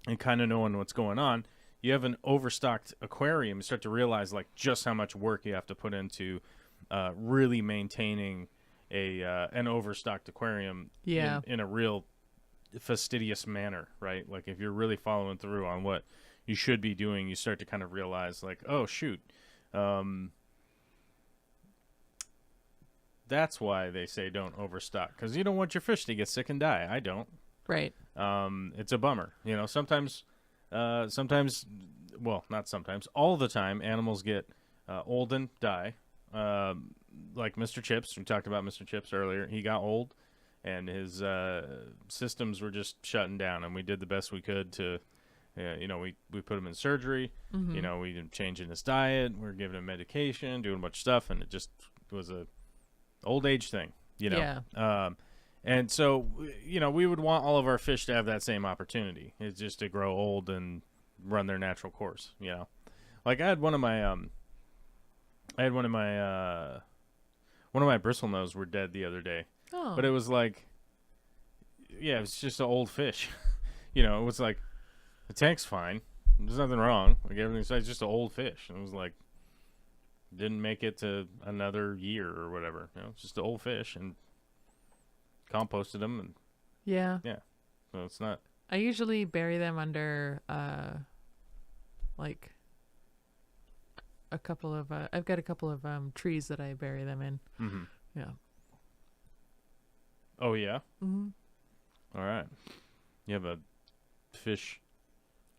and kind of knowing what's going on, you have an overstocked aquarium. You start to realize like just how much work you have to put into really maintaining an overstocked aquarium in a real fastidious manner, right? Like if you're really following through on what you should be doing, you start to kind of realize like, oh shoot, that's why they say don't overstock, because you don't want your fish to get sick and die. I don't. Right. It's a bummer. Sometimes, well, not sometimes, all the time, animals get old and die. Like Mr. Chips, we talked about Mr. Chips earlier. He got old, and his systems were just shutting down, and we did the best we could to Yeah, we put him in surgery. Mm-hmm. We did changing his diet. We were giving him medication, doing a bunch of stuff, and it just was a old age thing. Yeah. And so we would want all of our fish to have that same opportunity. It's just to grow old and run their natural course. Like I had one of my bristlenose were dead the other day. Oh. But it was like, yeah, it was just an old fish. It was like, the tank's fine. There's nothing wrong. Like everything's fine. It's just an old fish. And it was like, didn't make it to another year or whatever. It's just an old fish, and composted them, and Yeah. so it's not. I usually bury them under like a couple of I've got a couple of trees that I bury them in. Mm-hmm. Yeah. Oh yeah. Mm-hmm. All right. You have a fish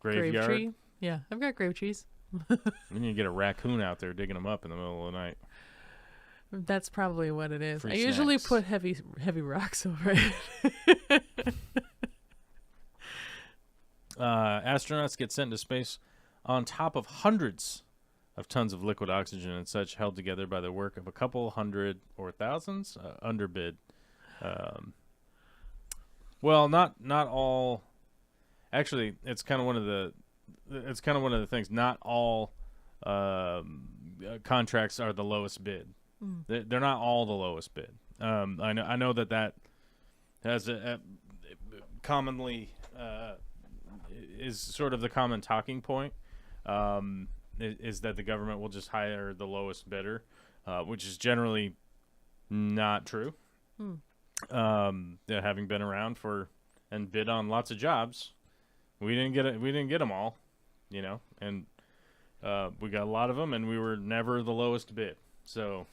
Grave graveyard. tree. Yeah, I've got grave trees. We need to get a raccoon out there digging them up in the middle of the night. That's probably what it is. Free I usually snacks. put heavy rocks over it. Astronauts get sent into space on top of hundreds of tons of liquid oxygen and such, held together by the work of a couple hundred or thousands underbid. Well, not all. Actually, it's kind of one of the things. Not all contracts are the lowest bid. They're not all the lowest bid. I know that has a commonly is sort of the common talking point. Is that the government will just hire the lowest bidder, which is generally not true. Having been around and bid on lots of jobs, we didn't get it. We didn't get them all, and we got a lot of them, and we were never the lowest bid. So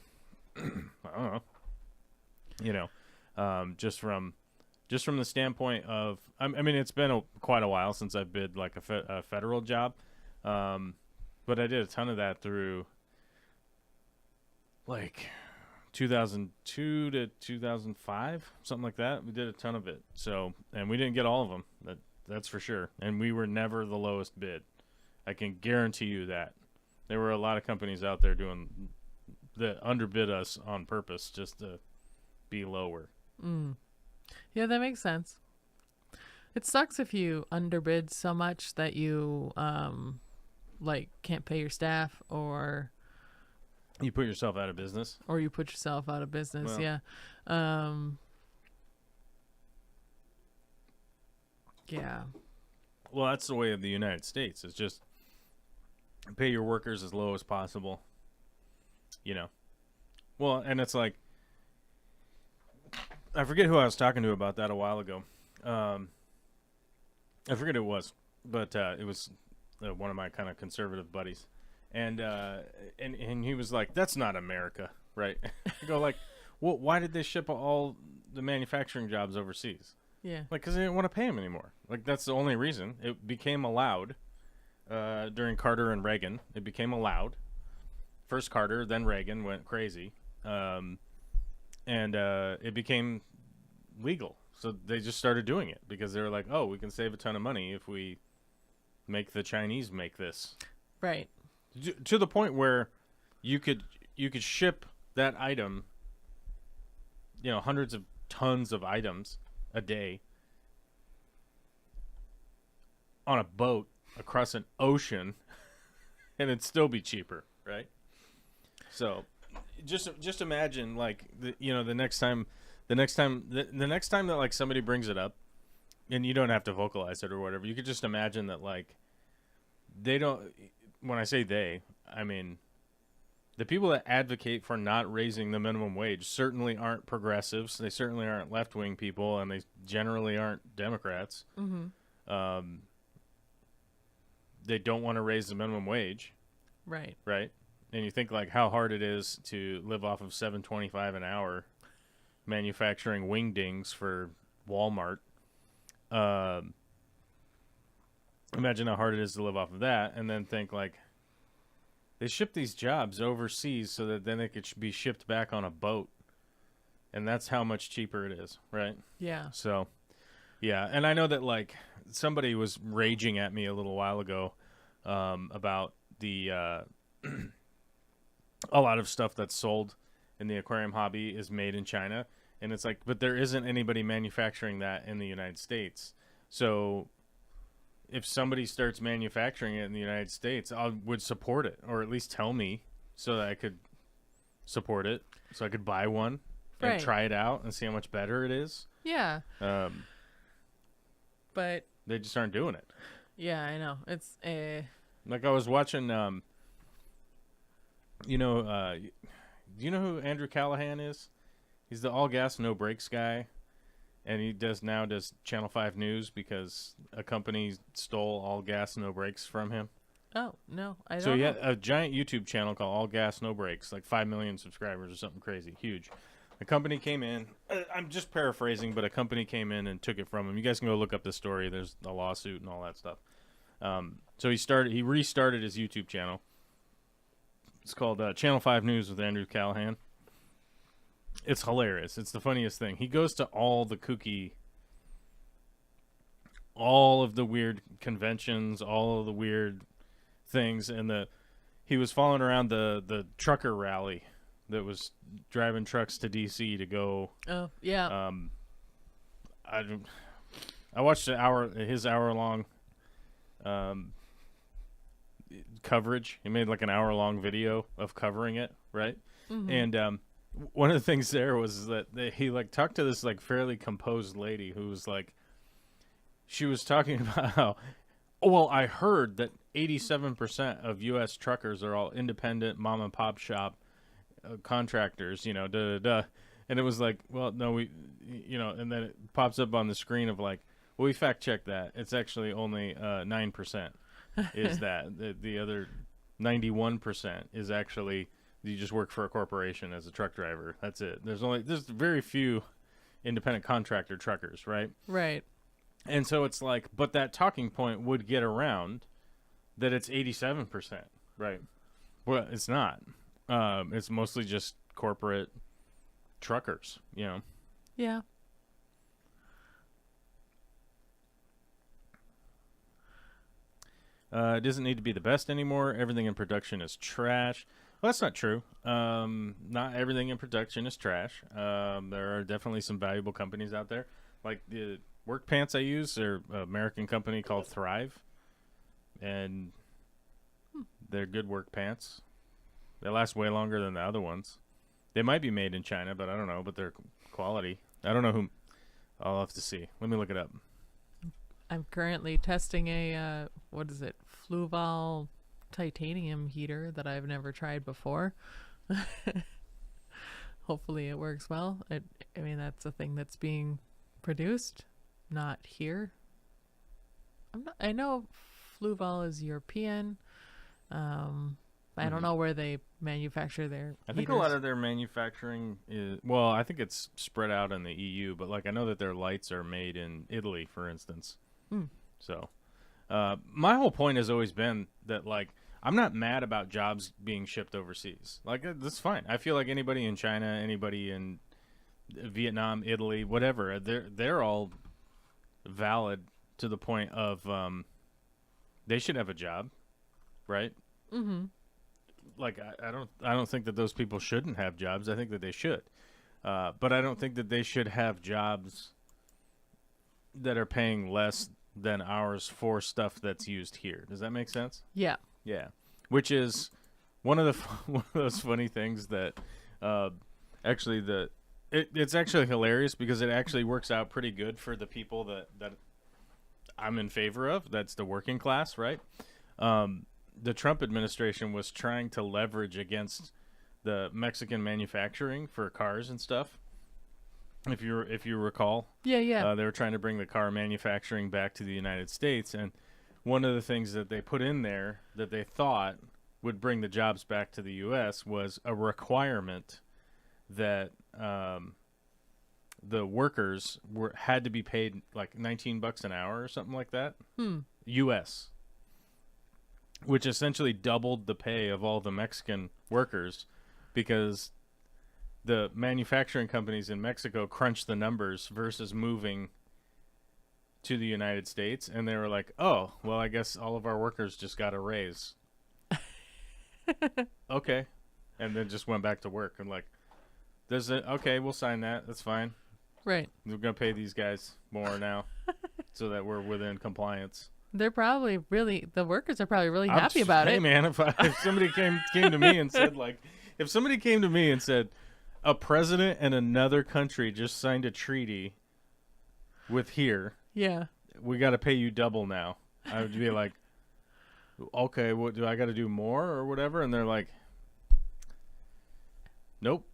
I don't know, just from the standpoint of, I mean, it's been quite a while since I've bid like a federal job, but I did a ton of that through like 2002 to 2005, something like that. We did a ton of it. So, and we didn't get all of them. That's for sure. And we were never the lowest bid. I can guarantee you that. There were a lot of companies out there that underbid us on purpose just to be lower. Yeah, that makes sense. It sucks if you underbid so much that you like can't pay your staff, or You put yourself out of business. you put yourself out of business. Well. Yeah. Yeah. Well, that's the way of the United States. It's just pay your workers as low as possible. Well, and it's like, I forget who I was talking to about that a while ago. I forget who it was, but it was one of my kind of conservative buddies, and he was like, "That's not America, right?" I go like, "Well, why did they ship all the manufacturing jobs overseas?" Yeah. Like, because they didn't want to pay them anymore. Like, that's the only reason. It became allowed during Carter and Reagan. It became allowed. First Carter, then Reagan went crazy. And it became legal. So they just started doing it because they were like, oh, we can save a ton of money if we make the Chinese make this. Right. To the point where you could ship that item, hundreds of tons of items a day on a boat across an ocean, and it'd still be cheaper, right? So just imagine, like, the next time that like somebody brings it up, and you don't have to vocalize it or whatever, you could just imagine that, like, they don't, when I say they, I mean the people that advocate for not raising the minimum wage certainly aren't progressives. They certainly aren't left-wing people, and they generally aren't Democrats. They don't want to raise the minimum wage. Right. Right? And you think, like, how hard it is to live off of $7.25 an hour manufacturing wingdings for Walmart. Imagine how hard it is to live off of that, and then think, like, they ship these jobs overseas so that then they could be shipped back on a boat. And that's how much cheaper it is, right? Yeah. So, Yeah, and I know that like somebody was raging at me a little while ago about the a lot of stuff that's sold in the aquarium hobby is made in China, and it's like, but there isn't anybody manufacturing that in the United States. So if somebody starts manufacturing it in the United States, I would support it, or at least tell me so that I could support it, so I could buy one and Right. try it out and see how much better it is. Yeah. But They just aren't doing it. yeah, I know. It's Like I was watching, do you know who Andrew Callahan is? He's the all gas no brakes guy, and he does Channel 5 News because a company stole all gas no brakes from him. oh, no, I don't So he know. had a giant YouTube channel called All Gas No Brakes, like 5 million subscribers or something crazy, huge. A company came in. I'm just paraphrasing, but a company came in and took it from him. You guys can go look up the story. There's a lawsuit and all that stuff. So he restarted his YouTube channel. It's called Channel 5 News with Andrew Callahan. It's hilarious. It's the funniest thing. He goes to all of the weird conventions, all of the weird things, and he was following around the trucker rally that was driving trucks to DC to go. Oh, yeah. I watched his hour long coverage. He made like an hour long video of covering it, right? Mhm. And one of the things there was that he like talked to this like fairly composed lady who was like, she was talking about how, well, I heard that 87% of U.S. truckers are all independent mom and pop shop contractors, and it was like, well, no, and then it pops up on the screen of like, well, we fact checked that. It's actually only 9% is that. The other 91% is actually you just work for a corporation as a truck driver. That's it. There's very few independent contractor truckers, right? Right. And so it's like, but that talking point would get around that it's 87%, right? Well, it's not. It's mostly just corporate truckers, Yeah. It doesn't need to be the best anymore. Everything in production is trash. Well, that's not true. Not everything in production is trash. There are definitely some valuable companies out there. Like the work pants I use are an American company called Thrive. And they're good work pants. They last way longer than the other ones. They might be made in China, but I don't know. But they're quality. I don't know who. I'll have to see. Let me look it up. I'm currently testing a Fluval titanium heater that I've never tried before. Hopefully it works well. I mean, that's a thing that's being produced, not here. I know Fluval is European. I don't know where they manufacture their I think heaters. a lot of their manufacturing is, well, I think it's spread out in the EU, but like I know that their lights are made in Italy, for instance. So, my whole point has always been that like I'm not mad about jobs being shipped overseas. Like that's fine. I feel like anybody in China, anybody in Vietnam, Italy, whatever, they're all valid to the point of they should have a job, right? Mm-hmm. Like I don't think that those people shouldn't have jobs. I think that they should, but I don't think that they should have jobs that are paying less than ours for stuff that's used here. Does that make sense? Yeah. Yeah, which is one of those funny things that actually it's actually hilarious because it actually works out pretty good for the people that I'm in favor of. That's the working class, right? The Trump administration was trying to leverage against the Mexican manufacturing for cars and stuff. If you recall, Yeah. they were trying to bring the car manufacturing back to the United States, and one of the things that they put in there that they thought would bring the jobs back to the U.S. was a requirement that the workers had to be paid like $19 an hour or something like that, U.S., which essentially doubled the pay of all the Mexican workers because the manufacturing companies in Mexico crunched the numbers versus moving to the United States, and they were like, "Oh, well, I guess all of our workers just got a raise." Okay, and then just went back to work. And like, "There's a okay, we'll sign that. That's fine. Right. We're gonna pay these guys more now, so that we're within compliance." They're probably the workers are probably really happy about hey, it. man, if somebody came to me and said like, if somebody came to me and said, a president in another country just signed a treaty with here, Yeah. we got to pay you double now, I would be like, okay, what do I got to do more or whatever? And they're like, nope.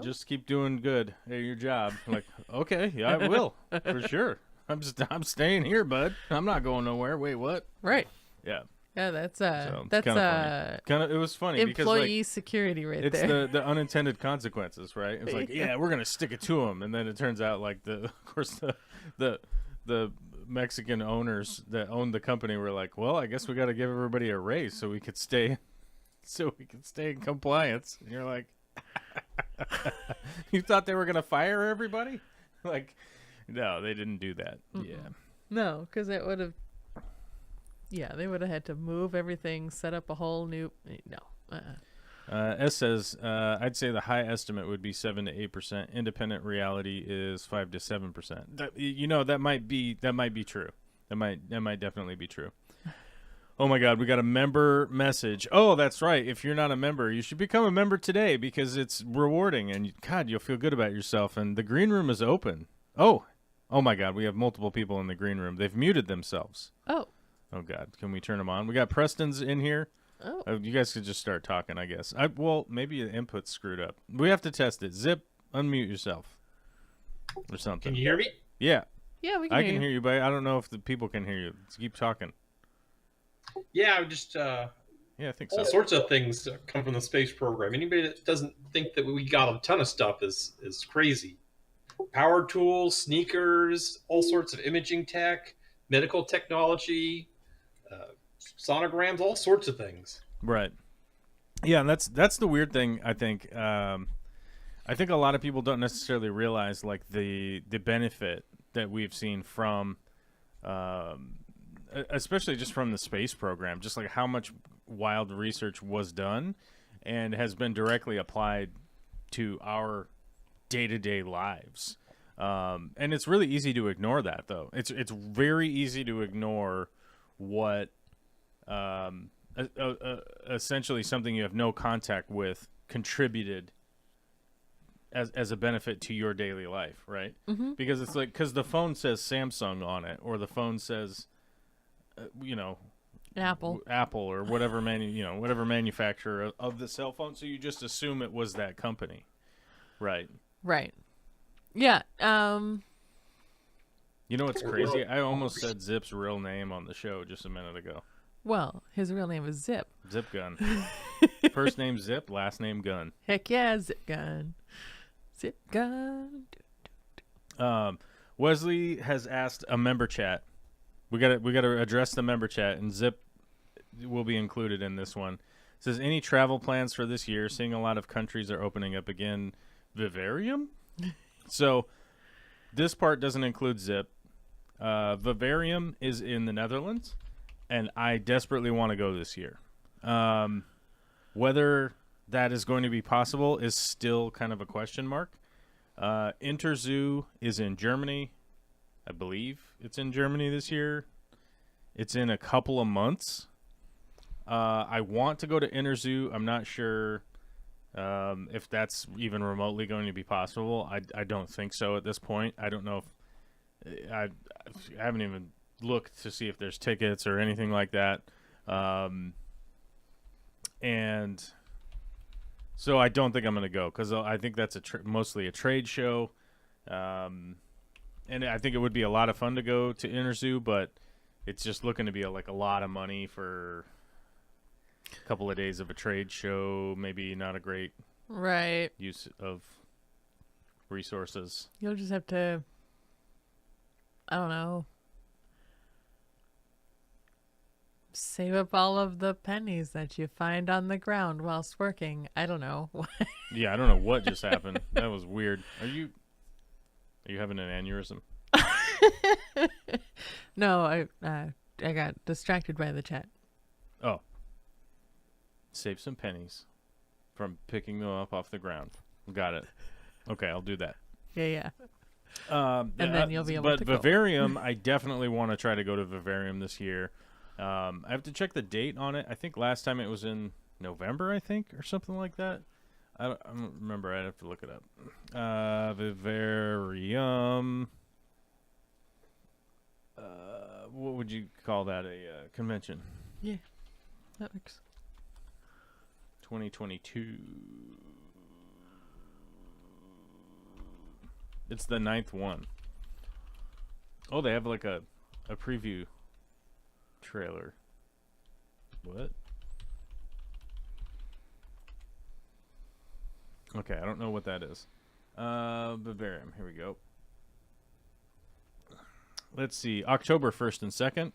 Just keep doing good at your job. I'm like, okay, yeah, I will for sure. I'm staying here, bud. I'm not going nowhere. Wait, what? Right. Yeah. Yeah, that's So that's kind of it was funny because employee like, security right it's there. the unintended consequences, right? It's like, yeah, we're gonna stick it to them, and then it turns out like of course the Mexican owners that owned the company were like, well, I guess we got to give everybody a raise so we could stay in compliance. And you're like, you thought they were gonna fire everybody? Like, no, they didn't do that. Yeah. No, because it would have. Yeah, they would have had to move everything, set up a whole new. No. S says, I'd say the high estimate would be 7 to 8%. Independent reality is 5 to 7%. That might be true. That might definitely be true. Oh my God, we got a member message. Oh, that's right. If you're not a member, you should become a member today because it's rewarding and God, you'll feel good about yourself. And the green room is open. Oh my God, we have multiple people in the green room. They've muted themselves. Oh God, can we turn them on? We got Preston's in here. Oh. You guys could just start talking, I guess. Well, maybe the input's screwed up. We have to test it. Zip, unmute yourself or something. Can you hear me? Yeah. Yeah, we can I hear can you. hear you, but I don't know if the people can hear you. Let's keep talking. Yeah, I just Yeah, I think so. all sorts of things come from the space program. Anybody that doesn't think that we got a ton of stuff is crazy. Power tools, sneakers, all sorts of imaging tech, medical technology, sonograms, all sorts of things. Right. Yeah, and that's the weird thing, I think. I think a lot of people don't necessarily realize like the benefit that we've seen from especially just from the space program, just like how much wild research was done and has been directly applied to our day-to-day lives. And it's really easy to ignore that, though. It's very easy to ignore what essentially something you have no contact with contributed as a benefit to your daily life, right? Mm-hmm. Because it's like, because the phone says Samsung on it, or the phone says, Apple or whatever whatever manufacturer of the cell phone. So you just assume it was that company, right? Right. Yeah. You know what's crazy? I almost said Zip's real name on the show just a minute ago. Well, his real name is Zip. Zip Gun. First name Zip, last name Gun. Heck yeah, Zip Gun. Zip Gun. Wesley has asked a member chat. We gotta address the member chat, and Zip will be included in this one. It says, any travel plans for this year? Seeing a lot of countries are opening up again. Vivarium? So this part doesn't include Zip. Vivarium is in the Netherlands, and I desperately want to go this year. Whether that is going to be possible is still kind of a question mark. Interzoo is in Germany. I believe it's in Germany this year. It's in a couple of months. I want to go to Interzoo. I'm not sure if that's even remotely going to be possible. I don't think so at this point. I don't know if I haven't even looked to see if there's tickets or anything like that. And so I don't think I'm going to go because I think that's mostly a trade show. And I think it would be a lot of fun to go to Interzoo, but it's just looking to be a lot of money for a couple of days of a trade show. Maybe not a great use of resources. You'll just have to, I don't know, save up all of the pennies that you find on the ground whilst working. I don't know. Yeah, I don't know what just happened. That was weird. Are you having an aneurysm? No, I got distracted by the chat. Oh. Save some pennies from picking them up off the ground. Got it. Okay, I'll do that. Yeah. And then you'll be able to go. But Vivarium, I definitely want to try to go to Vivarium this year. I have to check the date on it. I think last time it was in November, I think, or something like that. I don't remember. I'd have to look it up. Vivarium. What would you call that? A convention? Yeah, that works. 2022. It's the 9th one. Oh, they have like a preview trailer. What? Okay, I don't know what that is. Bavarium. Here we go. Let's see. October 1st and 2nd.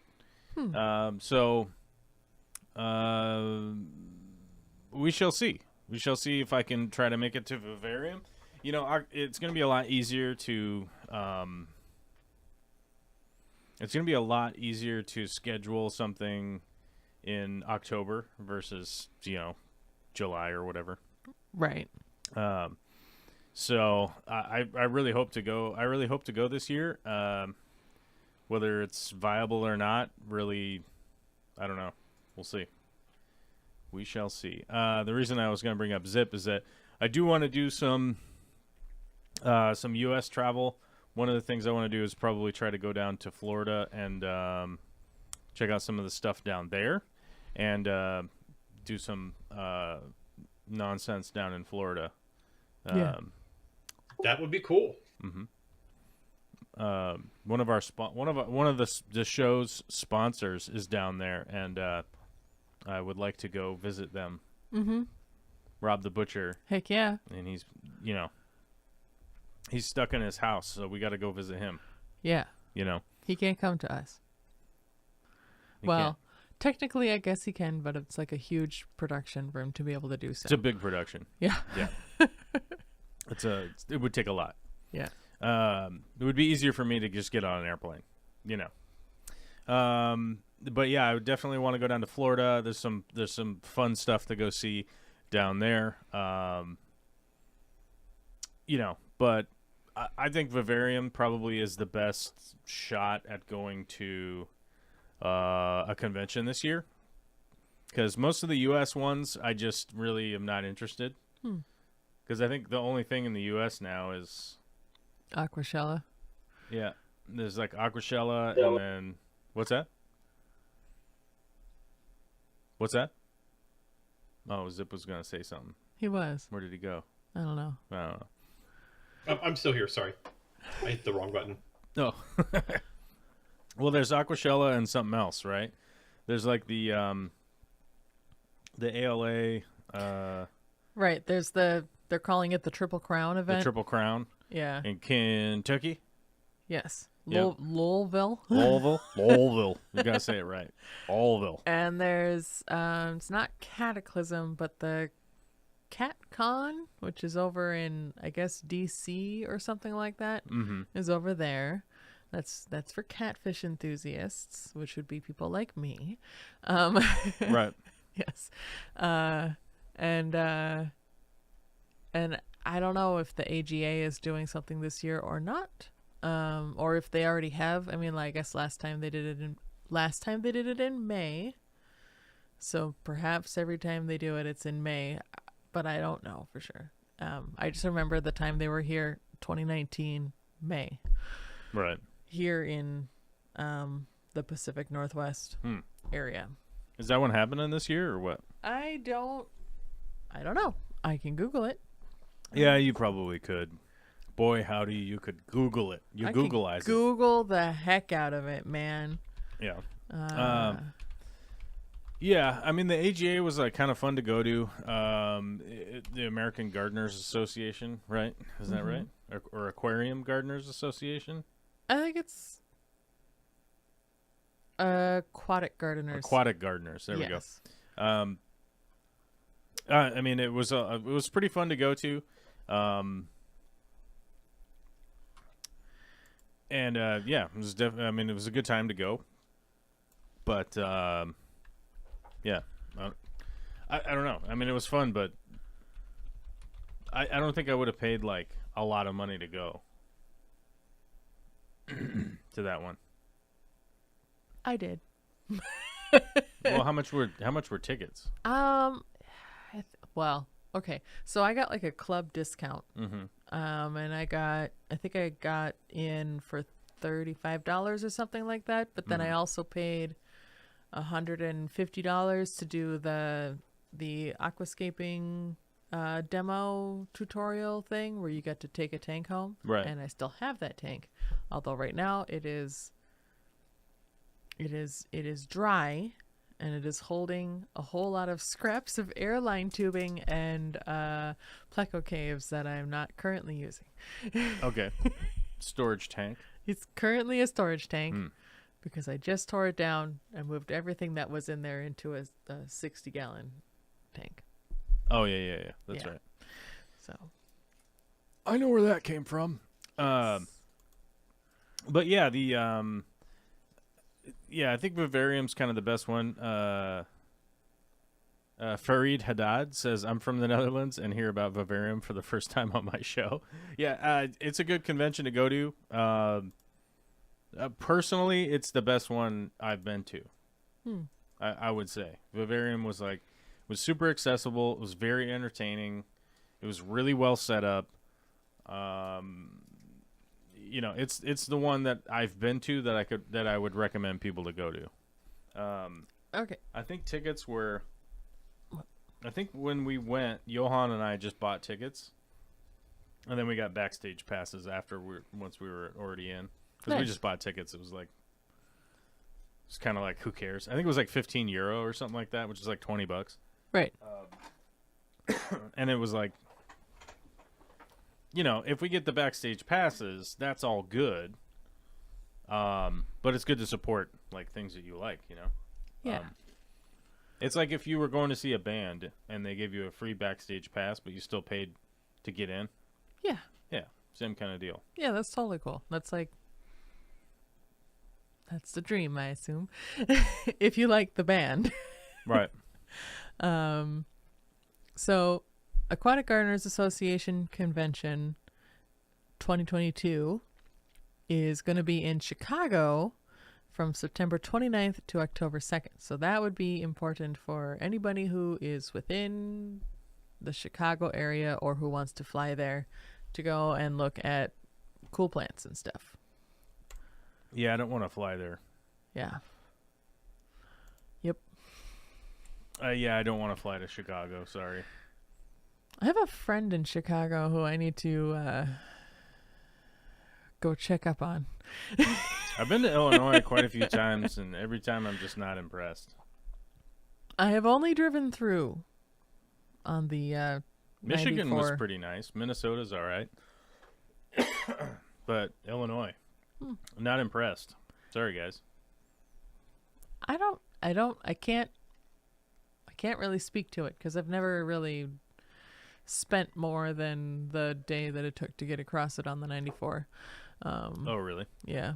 We shall see. We shall see if I can try to make it to Vivarium. You know, it's going to be a lot easier to schedule something in October versus, July or whatever. Right. So I really hope to go. I really hope to go this year. Whether it's viable or not, really, I don't know. We'll see. We shall see. The reason I was going to bring up Zip is that I do want to do some U.S. travel. One of the things I want to do is probably try to go down to Florida and check out some of the stuff down there, and do some nonsense down in Florida. Yeah. That would be cool. Mm-hmm. One of the show's sponsors is down there, and I would like to go visit them. Mm-hmm. Rob the Butcher. Heck yeah. And he's stuck in his house, so we got to go visit him. Yeah. He can't come to us. Technically, I guess he can, but it's like a huge production for him to be able to do so. It's a big production. Yeah. Yeah. It would take a lot. Yeah. It would be easier for me to just get on an airplane, But yeah, I would definitely want to go down to Florida. There's some fun stuff to go see down there. But I think Vivarium probably is the best shot at going to a convention this year, because most of the U.S. ones I just really am not interested. Because I think the only thing in the U.S. now is Aquashella. Yeah, there's like Aquashella, and then what's that? What's that? Oh, Zip was gonna say something. He was. Where did he go? I don't know. I'm still here. Sorry, I hit the wrong button. Oh. Well, there's Aquashella and something else, right? There's like the ALA. Right. There's they're calling it the Triple Crown event. The Triple Crown. Yeah. In Kentucky. Yes. Yep. Louisville. Louisville. You gotta say it right. Louisville. And there's it's not Cataclysm, but the CatCon, which is over in, I guess, DC or something like that, is over there. That's for catfish enthusiasts, which would be people like me. Right. Yes. And I don't know if the AGA is doing something this year or not, or if they already have. I mean, I guess last time they did it in May, so perhaps every time they do it, it's in May, but I don't know for sure. I just remember the time they were here, 2019 May, right here in the Pacific Northwest area. Is that one happening this year or what? I don't know. I can Google it. Yeah, you probably could. Boy, howdy, you could Google it. You Googleize it. Google the heck out of it, man. Yeah. Yeah, I mean, the AGA was kind of fun to go to. The American Gardeners Association, right? Is that right? Or Aquarium Gardeners Association? I think it's Aquatic Gardeners. Aquatic Gardeners. There we go. I mean, it was pretty fun to go to. And yeah, it was I mean, it was a good time to go. But yeah, I don't know. I mean, it was fun, but I don't think I would have paid like a lot of money to go to that one. I did. Well, how much were tickets? Well, okay. So I got like a club discount. Mm-hmm. And I think I got in for $35 or something like that. But then I also paid $150 to do the aquascaping demo tutorial thing where you get to take a tank home. Right. And I still have that tank, although right now it is dry, and it is holding a whole lot of scraps of airline tubing and pleco caves that I'm not currently using. Okay. Storage tank. It's currently a storage tank because I just tore it down and moved everything that was in there into a 60-gallon tank. Oh yeah. That's right. So I know where that came from. But yeah, the yeah, I think Vivarium's kind of the best one. Farid Haddad says, I'm from the Netherlands and hear about Vivarium for the first time on my show. Yeah, it's a good convention to go to. Personally, it's the best one I've been to. I would say. Vivarium was super accessible. It was very entertaining. It was really well set up. You know, it's the one that I've been to that I would recommend people to go to. okay. I think tickets were. I think when we went, Johan and I just bought tickets, and then we got backstage passes after once we were already in, because we just bought tickets. It was kind of like, who cares? I think it was like €15 or something like that, which is like $20. Right. And it was like, you know, if we get the backstage passes, that's all good. But it's good to support like things that you like, you know. Yeah. It's like if you were going to see a band and they gave you a free backstage pass, but you still paid to get in. Yeah. Yeah, same kind of deal. Yeah, that's totally cool. That's the dream, I assume. If you like the band. Right. So Aquatic Gardeners Association Convention 2022 is going to be in Chicago from September 29th to October 2nd. So that would be important for anybody who is within the Chicago area or who wants to fly there to go and look at cool plants and stuff. Yeah, I don't want to fly there. Yeah. Yep. Yeah, I don't want to fly to Chicago. Sorry. I have a friend in Chicago who I need to go check up on. I've been to Illinois quite a few times, and every time I'm just not impressed. I have only driven through on the Michigan 94. was pretty nice. Minnesota's all right. But Illinois, not impressed. Sorry, guys. I can't really speak to it because I've never really spent more than the day that it took to get across it on the 94. Oh, really? Yeah.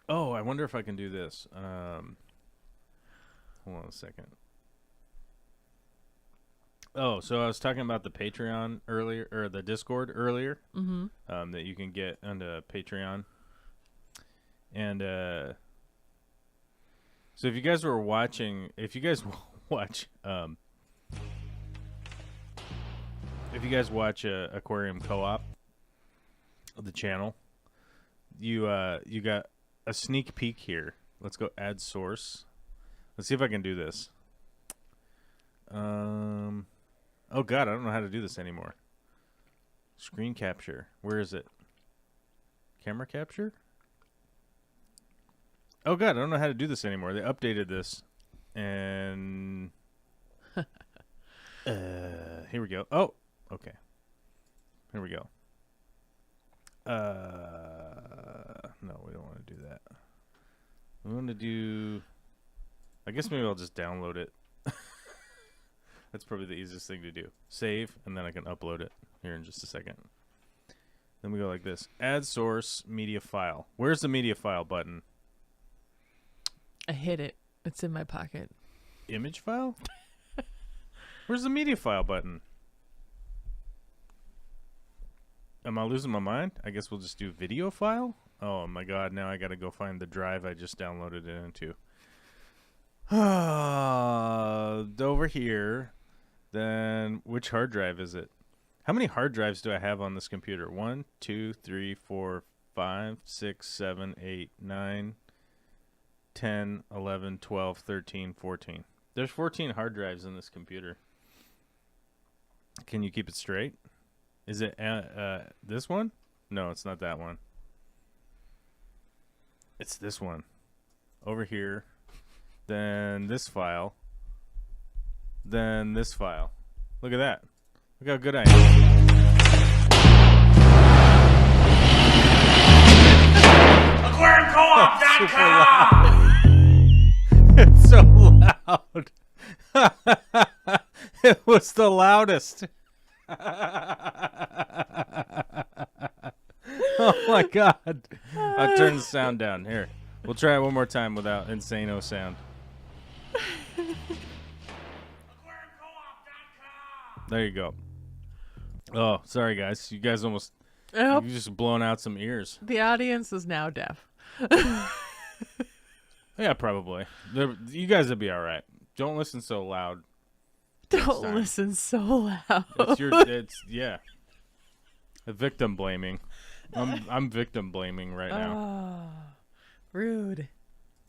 Oh, I wonder if I can do this. Hold on a second. Oh, so I was talking about the Patreon earlier, or the Discord earlier, that you can get onto Patreon. And so if you guys were watching, if you guys watch Aquarium Co-op, the channel, you got a sneak peek here. Let's go add source. Let's see if I can do this. Oh god, I don't know how to do this anymore. Screen capture. Where is it? Camera capture? Oh god, I don't know how to do this anymore. They updated this. And here we go. Oh, okay. Here we go. No, we don't want to do that. We want to do, I guess maybe I'll just download it. That's probably the easiest thing to do. Save, and then I can upload it here in just a second. Then we go like this. Add source media file. Where's the media file button? I hid it. It's in my pocket. Image file? Where's the media file button? Am I losing my mind? I guess we'll just do video file. Oh my god, now I gotta go find the drive I just downloaded it into. Over here. Then which hard drive is it? How many hard drives do I have on this computer? 1, 2, 3, 4, 5, 6, 7, 8, 9, 10, 11, 12, 13, 14. There's 14 hard drives in this computer. Can you keep it straight? Is it this one? No, it's not that one. It's this one. Over here. Then this file. Then this file. Look at that. Look how good I am. AquariumCoop.com. It's so loud. It was the loudest. Oh my god. I'll turn the sound down. Here. We'll try it one more time without insano sound. There you go. Oh, sorry guys. You guys almost you just blown out some ears. The audience is now deaf. Yeah, probably. You guys will be all right. Don't listen so loud. Don't listen so loud. It's yeah. Victim blaming. I'm victim blaming right now. Oh, rude.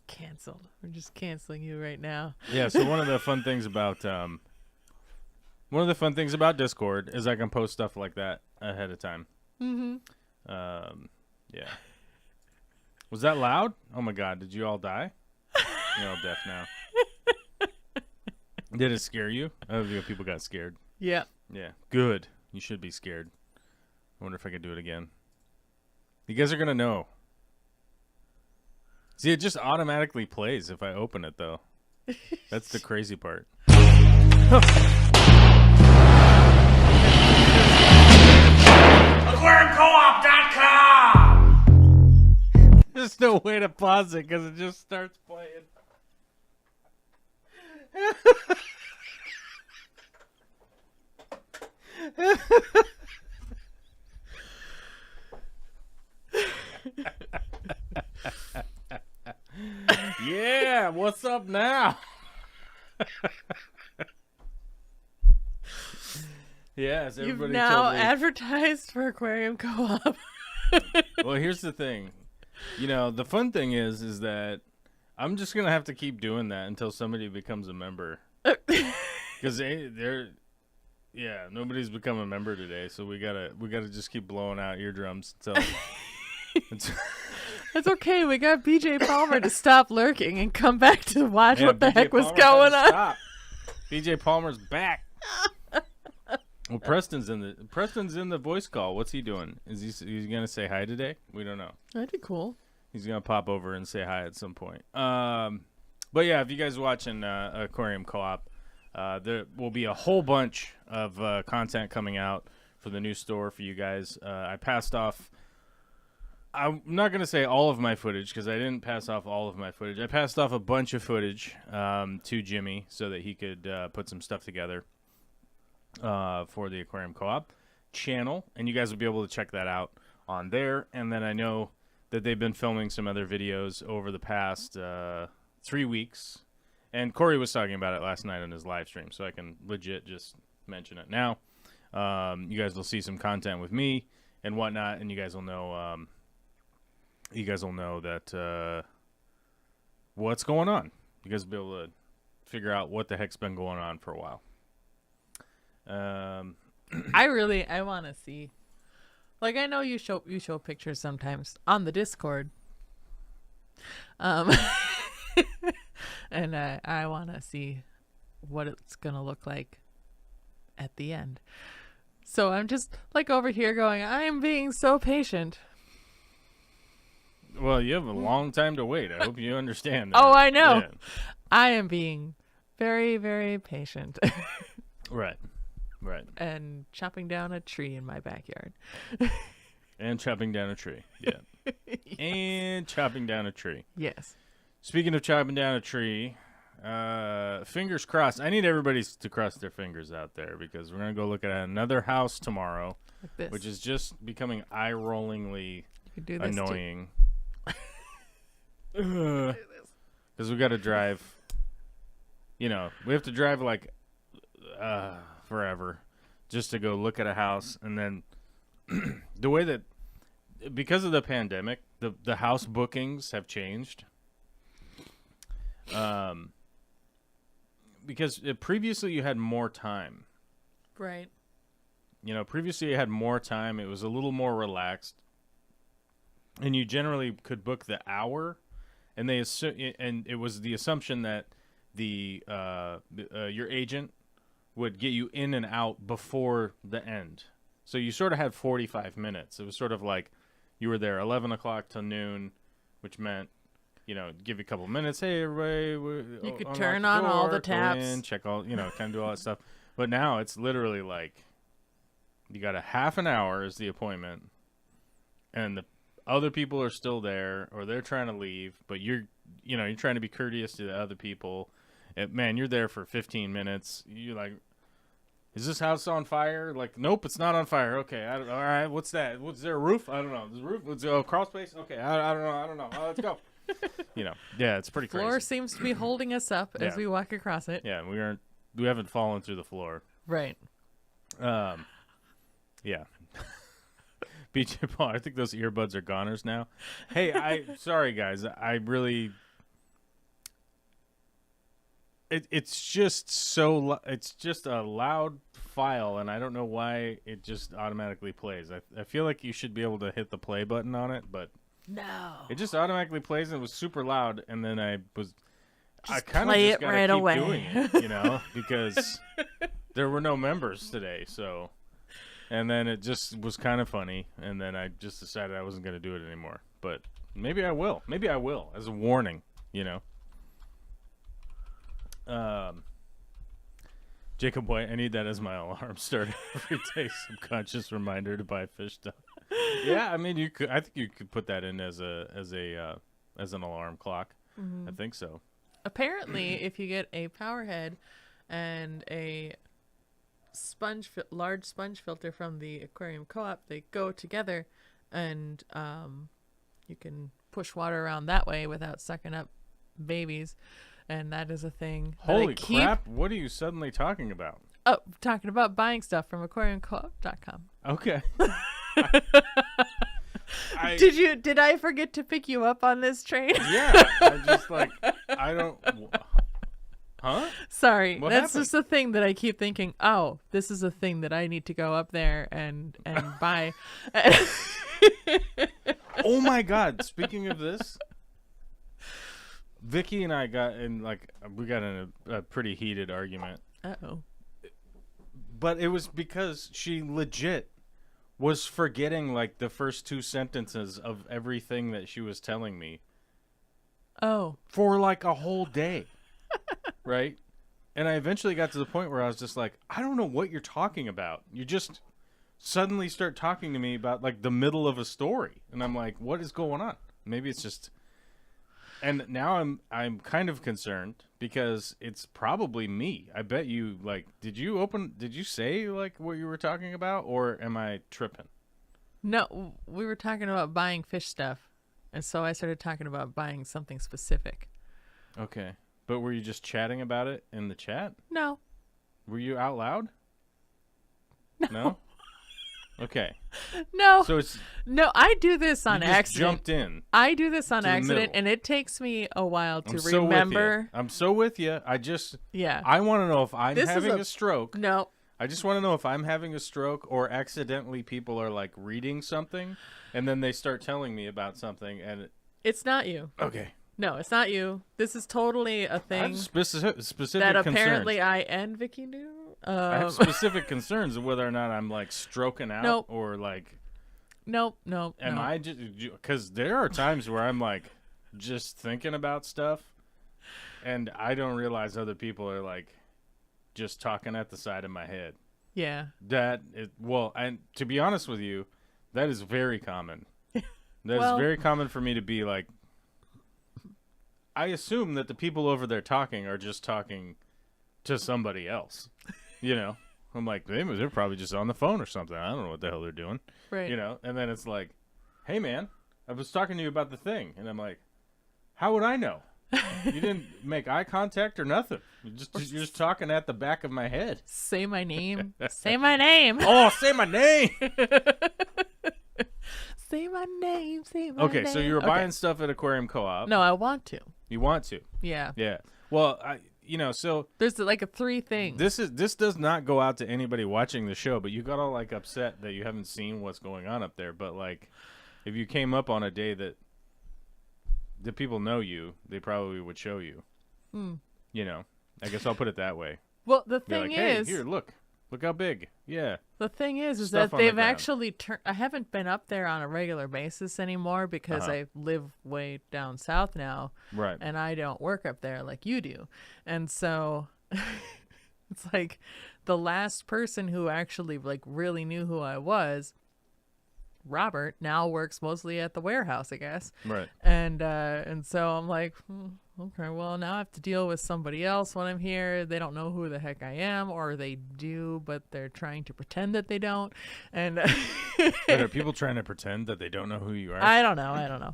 Canceled. We're just canceling you right now. Yeah. So one of the fun things about Discord is I can post stuff like that ahead of time. Mm-hmm. Yeah. Was that loud? Oh my god! Did you all die? You're all deaf now. Did it scare you? Oh, people got scared. Yeah. Yeah. Good. You should be scared. I wonder if I could do it again. You guys are gonna know. See, it just automatically plays if I open it, though. That's the crazy part. AquariumCoop.com. There's no way to pause it because it just starts playing. Yeah, what's up now? Yes, You've everybody now totally... advertised for Aquarium Co-op. Well, here's the thing. You know, the fun thing is that I'm just gonna have to keep doing that until somebody becomes a member. Because nobody's become a member today, so we gotta just keep blowing out eardrums until. It's okay. We got BJ Palmer to stop lurking and come back to watch what the BJ heck was Palmer going had to on. stop. BJ Palmer's back. Well, Preston's in the voice call. What's he doing? Is he gonna say hi today? We don't know. That'd be cool. He's gonna pop over and say hi at some point. But yeah, if you guys are watching Aquarium Co-op, there will be a whole bunch of content coming out for the new store for you guys. I passed off. I'm not going to say all of my footage because I didn't pass off all of my footage. I passed off a bunch of footage to Jimmy so that he could put some stuff together for the Aquarium Co-op channel. And you guys will be able to check that out on there. And then I know that they've been filming some other videos over the past 3 weeks. And Corey was talking about it last night on his live stream, so I can legit just mention it now. You guys will see some content with me and whatnot, and you guys will know... that what's going on. You guys will be able to figure out what the heck's been going on for a while. I want to see. Like, I know you show pictures sometimes on the Discord. And I want to see what it's going to look like at the end. So I'm just like over here going, I am being so patient. Well, you have a long time to wait. I hope you understand that. Oh, I know. Yeah. I am being very, very patient. Right. And chopping down a tree in my backyard. And chopping down a tree. Yeah. Yes. And chopping down a tree. Yes. Speaking of chopping down a tree, fingers crossed. I need everybody to cross their fingers out there because we're going to go look at another house tomorrow, Like this. which is just becoming eye-rollingly you could do this too. annoying. Because we got to drive, we have to drive like forever just to go look at a house. And then the way that, because of the pandemic, the house bookings have changed. Because previously you had more time. Right. Previously you had more time. It was a little more relaxed. And you generally could book the hour. And and it was the assumption that your agent would get you in and out before the end. So you sort of had 45 minutes. It was sort of like you were there 11 o'clock to noon, which meant, give you a couple minutes. Hey, everybody. You could turn on all the taps. In, check all, kind of do all that stuff. But now it's literally like you got a half an hour is the appointment. And the other people are still there or they're trying to leave, but you're trying to be courteous to the other people. And, man, you're there for 15 minutes. You're like, is this house on fire? Like, nope, it's not on fire. Okay, all right, what's that? What's there a roof? I don't know. There's a roof? What's crawl space? Okay, I don't know. Let's go. Yeah, it's pretty crazy. Floor seems to be holding us up as we walk across it. Yeah, we haven't fallen through the floor. Right. Yeah. BJ Paul, I think those earbuds are goners now. Hey, sorry guys, I really. It's just it's just a loud file, and I don't know why it just automatically plays. I feel like you should be able to hit the play button on it, but no, it just automatically plays, and it was super loud. And then I kind of play just it gotta right keep away. doing it, because there were no members today, so. And then it just was kind of funny, and then I just decided I wasn't going to do it anymore. But maybe I will. Maybe I will, as a warning, Jacob White, I need that as my alarm starter every day. Subconscious reminder to buy fish stuff. Yeah, I mean, you could. I think you could put that in as an alarm clock. Mm-hmm. I think so. Apparently, if you get a power head and a large sponge filter from the aquarium co-op, they go together, and you can push water around that way without sucking up babies, and that is a thing. Holy crap, what are you suddenly talking about? Oh, talking about buying stuff from aquariumcoop.com. Okay. Did I forget to pick you up on this train? Yeah, I just I don't. Huh? Sorry, what that's happened? just a thing that I keep thinking. Oh, this is a thing that I need to go up there and buy. Oh my God! Speaking of this, Vicky and I got in a pretty heated argument. Uh-oh. But it was because she legit was forgetting the first two sentences of everything that she was telling me. Oh. For a whole day. Right? And I eventually got to the point where I was just like, I don't know what you're talking about. You just suddenly start talking to me about the middle of a story. And I'm like, what is going on? Maybe it's just. And now I'm kind of concerned because it's probably me. I bet you did you say what you were talking about, or am I tripping? No, we were talking about buying fish stuff. And so I started talking about buying something specific. Okay. But were you just chatting about it in the chat? No. Were you out loud? No? Okay. No. So it's no. I do this on you just accident. Jumped in. I do this on to the accident, middle. and it takes me a while to I'm remember. I'm so with you. I Yeah. want to know if I'm This is having a stroke. No. I just want to know if I'm having a stroke or accidentally people are reading something, and then they start telling me about something, and It's not you. okay. No, it's not you. This is totally a I thing have specific that concerns. apparently I and Vicky knew. I have specific concerns of whether or not I'm stroking out Nope. or Nope. am I just because there are times where I'm just thinking about stuff, and I don't realize other people are just talking at the side of my head. Yeah. And to be honest with you, That is very common. That Well- is very common for me to be like, I assume that the people over there talking are just talking to somebody else. You know? I'm like, they're probably just on the phone or something. I don't know what the hell they're doing. Right. You know? And then it's like, hey, man, I was talking to you about the thing. And I'm like, how would I know? You didn't make eye contact or nothing. You're just talking at the back of my head. Say my name. Say my name. Oh, say my name. Say my name. Say my Okay, name. so you were Okay. buying stuff at Aquarium Co-op. No, I want to. You want to. Yeah. Yeah. Well, so There's like a 3 things. this does not go out to anybody watching the show, but you got all like upset that you haven't seen what's going on up there. But like, if you came up on a day that the people know you, they probably would show you. You know, I guess I'll put it that way. Well, the Be thing like, hey, is, here, look how big. Yeah. the thing is Stuff that on the they've ground. actually turned. I haven't been up there on a regular basis anymore because Uh-huh. I live way down south now, Right. and I don't work up there like you do, and so it's like the last person who actually like really knew who I was. Robert now works mostly at the warehouse, I guess. Right. And so I'm like, okay, well, now I have to deal with somebody else when I'm here. They don't know who the heck I am, or they do, but they're trying to pretend that they don't. And But are people trying to pretend that they don't know who you are? I don't know.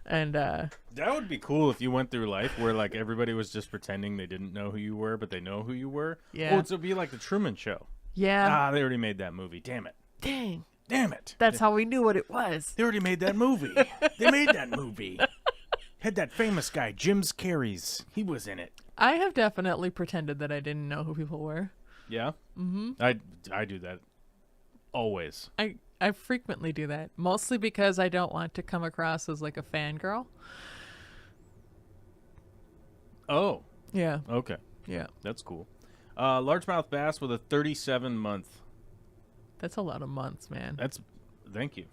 And That would be cool if you went through life where like everybody was just pretending they didn't know who you were, but they know who you were. Yeah. Oh, it would be like the Truman Show. yeah, They already made that movie. Damn it. dang, Damn it. that's how we knew what it was. They already made that movie. They made that movie. Had that famous guy, Jim Carrey's. He was in it. I have definitely pretended that I didn't know who people were. Yeah? Mm-hmm. I do that always. I frequently do that, mostly because I don't want to come across as like a fangirl. Oh, Yeah, okay. yeah, That's cool. Largemouth bass with a 37-month. that's a lot of months, man. Thank you.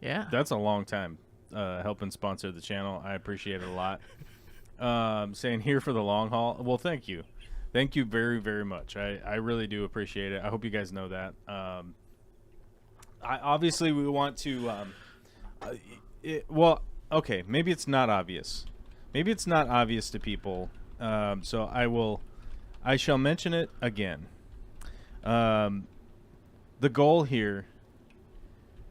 Yeah, That's a long time helping sponsor the channel. I appreciate it a lot. Saying here for the long haul. Well, thank you. Thank you very, very much. I really do appreciate it. I hope you guys know that. Obviously, we want to... well, okay, maybe it's not obvious. Maybe it's not obvious to people. So I shall mention it again. The goal here...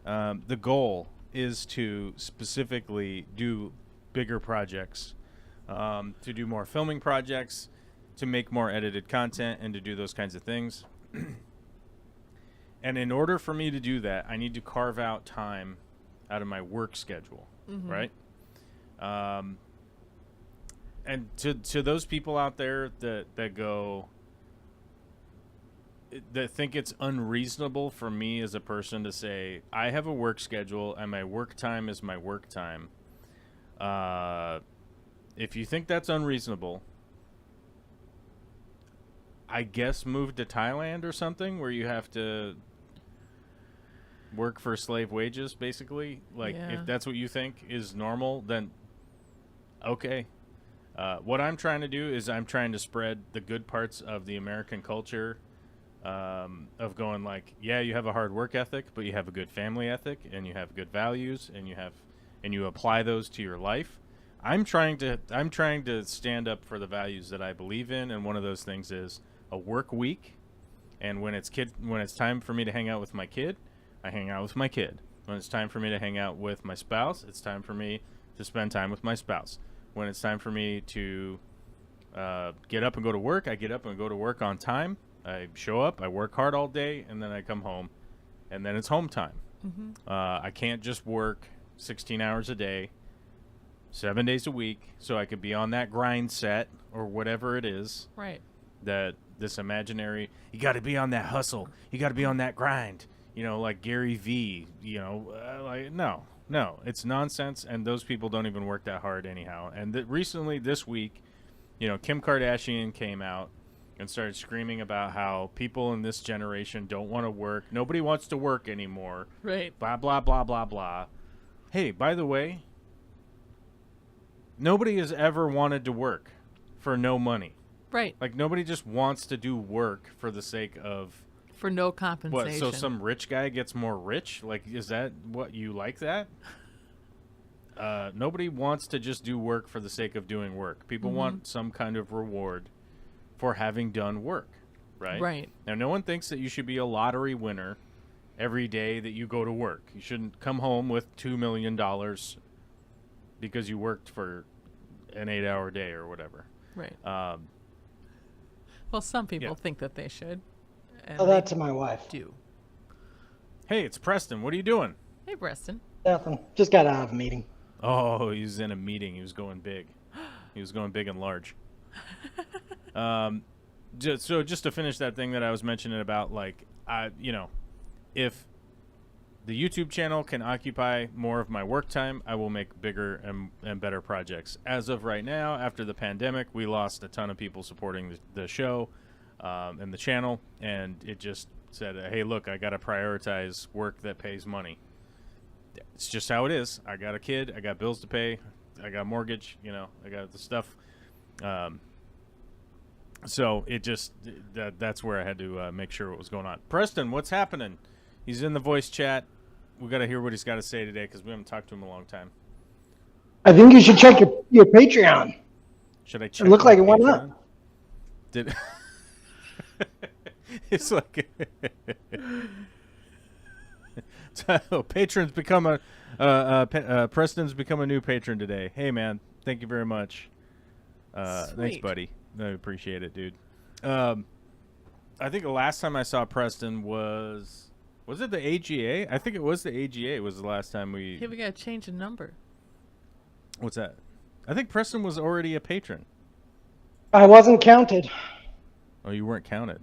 the goal is to specifically do bigger projects, to do more filming projects, to make more edited content, and to do those kinds of things. And in order for me to do that, I need to carve out time out of my work schedule, right? And to those people out there that go... that think it's unreasonable for me as a person to say I have a work schedule and my work time is my work time. If you think that's unreasonable, I guess move to Thailand or something where you have to work for slave wages, basically. Like, Yeah. if that's what you think is normal, then okay. What I'm trying to do is I'm trying to spread the good parts of the American culture, of going like, yeah, you have a hard work ethic, but you have a good family ethic, and you have good values, and you apply those to your life. I'm trying to stand up for the values that I believe in, and one of those things is a work week. And when it's time for me to hang out with my kid, I hang out with my kid. When it's time for me to hang out with my spouse, it's time for me to spend time with my spouse. When it's time for me to get up and go to work, I get up and go to work on time. I show up, I work hard all day, and then I come home, and then it's home time. I can't just work 16 hours a day, 7 days a week, so I could be on that grind set or whatever it is. right. That this imaginary, you got to be on that hustle, you got to be on that grind, like Gary V. No, it's nonsense, and those people don't even work that hard anyhow. And recently, this week, Kim Kardashian came out and started screaming about how people in this generation don't want to work. Nobody wants to work anymore. Right. Blah, blah, blah, blah, blah. Hey, by the way, nobody has ever wanted to work for no money. Right. Like, nobody just wants to do work for the sake of for no compensation. What? So some rich guy gets more rich? Like, is that what you like? That? Nobody wants to just do work for the sake of doing work. People want some kind of reward for having done work, right? Right. Now, no one thinks that you should be a lottery winner every day that you go to work. You shouldn't come home with $2 million because you worked for an 8-hour day or whatever. Right. Well, some people think that they should. And Tell that to my wife. do. Hey, it's Preston. What are you doing? Hey, Preston. Nothing. Just got out of a meeting. Oh, he was in a meeting. He was going big. He was going big and large. So just to finish that thing that I was mentioning about, like, if the YouTube channel can occupy more of my work time, I will make bigger and better projects. As of right now, after the pandemic, we lost a ton of people supporting the show and the channel, and it just said, hey, look, I got to prioritize work that pays money. It's just how it is. I got a kid. I got bills to pay. I got a mortgage. I got the stuff. So it just that's where I had to make sure what was going on. Preston, what's happening? He's in the voice chat. We got to hear what he's got to say today because we haven't talked to him in a long time. I think you should check your Patreon. Should I check? It looked like it went Patreon? up. Did it's like so patrons become Preston's become a new patron today. Hey man, thank you very much. Thanks, Sweet. buddy. I appreciate it, dude. I think the last time I saw Preston was it the AGA? I think it was the AGA was the last time we... Hey, we got to change the number. What's that? I think Preston was already a patron. I wasn't counted. Oh, you weren't counted.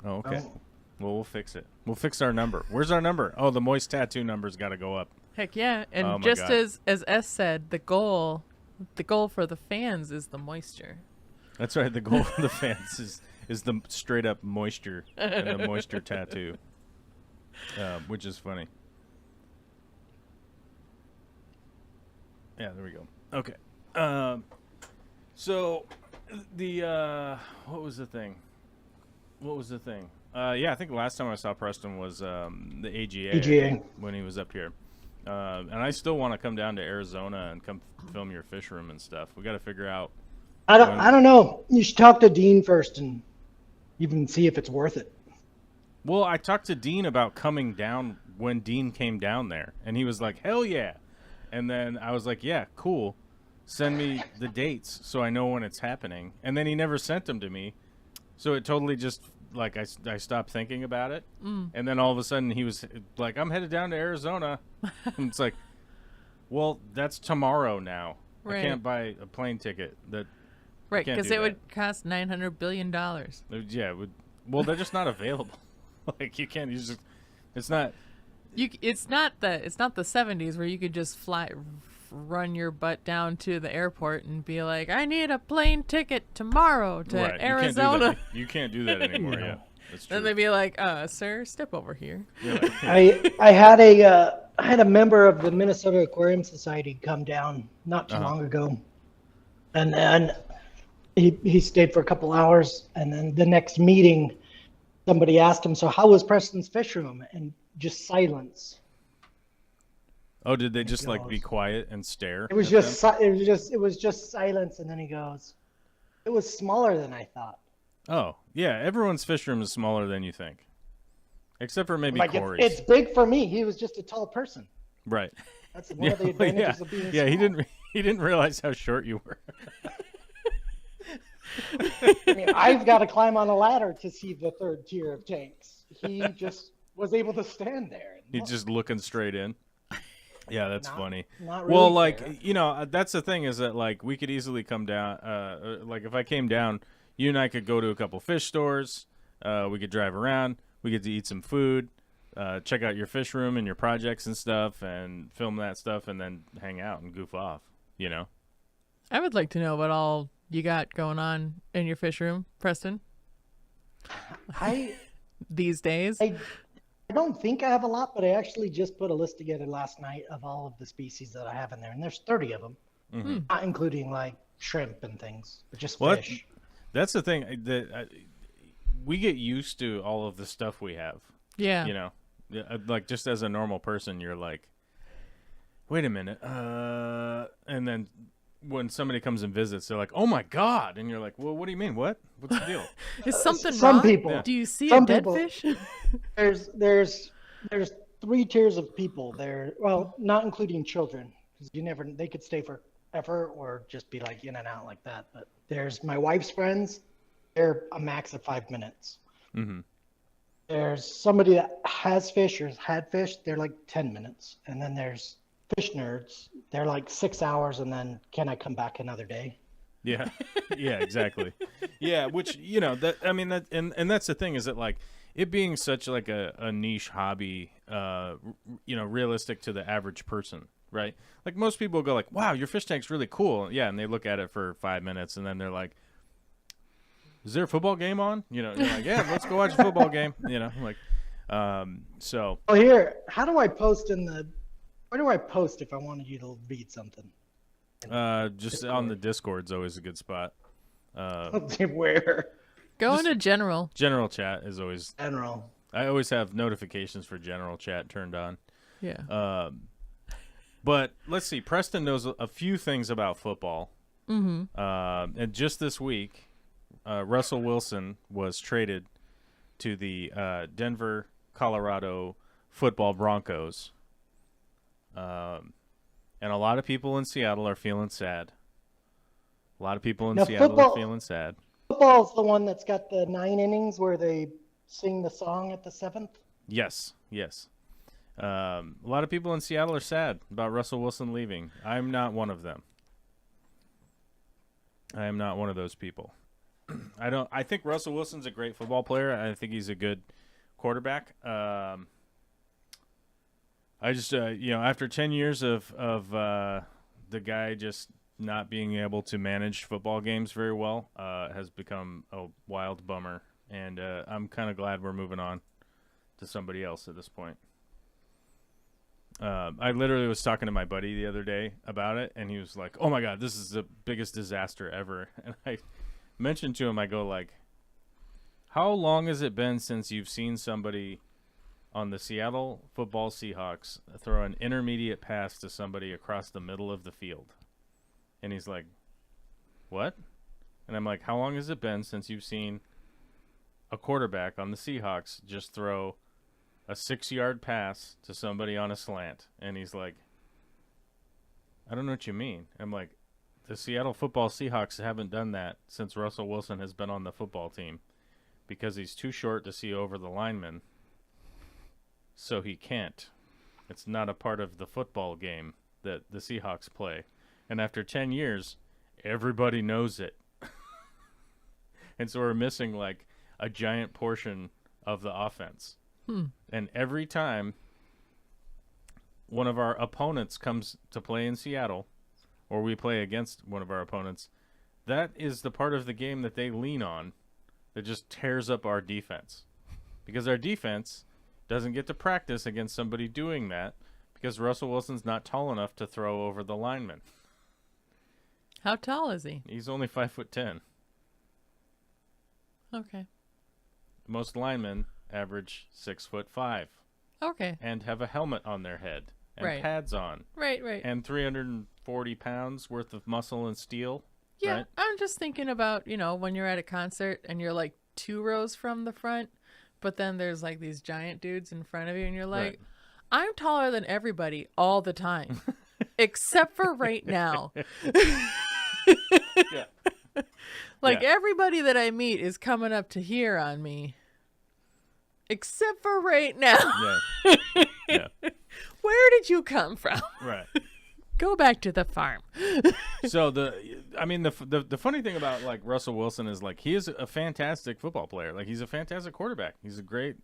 Oh, okay. Oh. Well, we'll fix it. We'll fix our number. Where's our number? Oh, the moist tattoo number's got to go up. Heck yeah. And Oh my just God. as S said, the goal for the fans is the moisture. That's right. The goal for the fans is the straight up moisture and the moisture tattoo, which is funny. Yeah, there we go. Okay. So the what was the thing? Yeah, I think the last time I saw Preston was the AGA, AGA. when he was up here. And I still want to come down to Arizona and come film your fish room and stuff. We got to figure out. I don't know. You should talk to Dean first and even see if it's worth it. Well, I talked to Dean about coming down when Dean came down there, and he was like, hell yeah. And then I was like, yeah, cool. Send me the dates so I know when it's happening. And then he never sent them to me. So it totally just, like, I stopped thinking about it. And then all of a sudden he was like, I'm headed down to Arizona. And it's like, well, that's tomorrow now. Right. I can't buy a plane ticket. Right, can't because do it that. would cost $900 billion. Yeah, it would. Well, they're just not available. Like, you can't use it. It's not. It's not the 70s where you could just run your butt down to the airport and be like, I need a plane ticket tomorrow to Right, Arizona. You can't do that anymore. Yeah, that's true. Then they'd be like, sir, step over here. You're like, I had a member of the Minnesota Aquarium Society come down not too long ago, and then he stayed for a couple hours, and then the next meeting, somebody asked him, so how was Preston's fish room? And just silence. oh, did they just like be goes. quiet and stare? It was at just them? it was just silence, and then he goes, it was smaller than I thought. Oh, yeah. Everyone's fish room is smaller than you think, except for maybe Like Corey's. it's big for me. He was just a tall person. Right. That's one of the advantages of being yeah. He small. He didn't realize how short you were. I mean, I've got to climb on a ladder to see the third tier of tanks. He just was able to stand there. And He's look. just looking straight in. Yeah, that's Not- funny. not Well, really like, fair. that's the thing is that, like, we could easily come down. Like, if I came down, you and I could go to a couple fish stores. We could drive around. We get to eat some food, check out your fish room and your projects and stuff, and film that stuff, and then hang out and goof off, you know? I would like to know what all you got going on in your fish room, Preston, I these days. I don't think I have a lot, but I actually just put a list together last night of all of the species that I have in there, and there's 30 of them, not including like shrimp and things, but just Well, fish. That's the thing that we get used to all of the stuff we have. Yeah. You know, like just as a normal person, you're like, wait a minute, and then when somebody comes and visits, they're like, oh my God, and you're like, well, what do you mean? What's the deal? Is something some wrong? people- Yeah. Do you see some a dead people- fish? There's 3 tiers of people there. Well, not including children, because they could stay forever or just be like in and out like that. But there's my wife's friends. They're a max of 5 minutes. Mm-hmm. There's somebody that has fish or has had fish. They're like 10 minutes. And then there's fish nerds. They're like 6 hours. And then can I come back another day? Yeah, yeah, exactly. Yeah, which that I mean that and that's the thing is that like it being such like a niche hobby, realistic to the average person, right? Like most people go like, wow, your fish tank's really cool. Yeah, and they look at it for 5 minutes and then they're like, is there a football game on? You're like, yeah, let's go watch a football game. Like, so. Oh, here, how do I post where do I post if I wanted you to read something? Just on the Discord's always a good spot. Where? Go into general. General chat is always. General. I always have notifications for general chat turned on. Yeah. But let's see. Preston knows a few things about football. Mm-hmm. And just this week, Russell Wilson was traded to the Denver, Colorado football Broncos. And a lot of people in Seattle are feeling sad. A lot of people in Now, Seattle are feeling sad. Football's the one that's got the 9 innings where they sing the song at the 7th. Yes. A lot of people in Seattle are sad about Russell Wilson leaving. I'm not one of them. I am not one of those people. I think Russell Wilson's a great football player. I think he's a good quarterback. I just, after 10 years of the guy just not being able to manage football games very well, has become a wild bummer. And I'm kind of glad we're moving on to somebody else at this point. I literally was talking to my buddy the other day about it, and he was like, oh, my God, this is the biggest disaster ever. And I mentioned to him, I go, like, how long has it been since you've seen somebody on the Seattle football Seahawks throw an intermediate pass to somebody across the middle of the field? And he's like, what? And I'm like, how long has it been since you've seen a quarterback on the Seahawks just throw a 6-yard pass to somebody on a slant? And he's like, I don't know what you mean. I'm like, the Seattle football Seahawks haven't done that since Russell Wilson has been on the football team because he's too short to see over the lineman. So he can't. It's not a part of the football game that the Seahawks play. And after 10 years, everybody knows it. And so we're missing like a giant portion of the offense. And every time one of our opponents comes to play in Seattle, or we play against one of our opponents, that is the part of the game that they lean on that just tears up our defense. Because our defense doesn't get to practice against somebody doing that because Russell Wilson's not tall enough to throw over the lineman. How tall is he? He's only 5'10". Okay. Most linemen average 6'5" Okay. and have a helmet on their head and Right. pads on Right. and 340 pounds worth of muscle and steel. Yeah, right? I'm just thinking about, when you're at a concert and you're like 2 rows from the front, but then there's like these giant dudes in front of you and you're like, Right. I'm taller than everybody all the time, except for right now. Yeah. Like Yeah. everybody that I meet is coming up to here on me, except for right now. Yeah. Yeah. Where did you come from? Right. Go back to the farm. So the funny thing about like Russell Wilson is like he is a fantastic football player. Like he's a fantastic quarterback. He's a great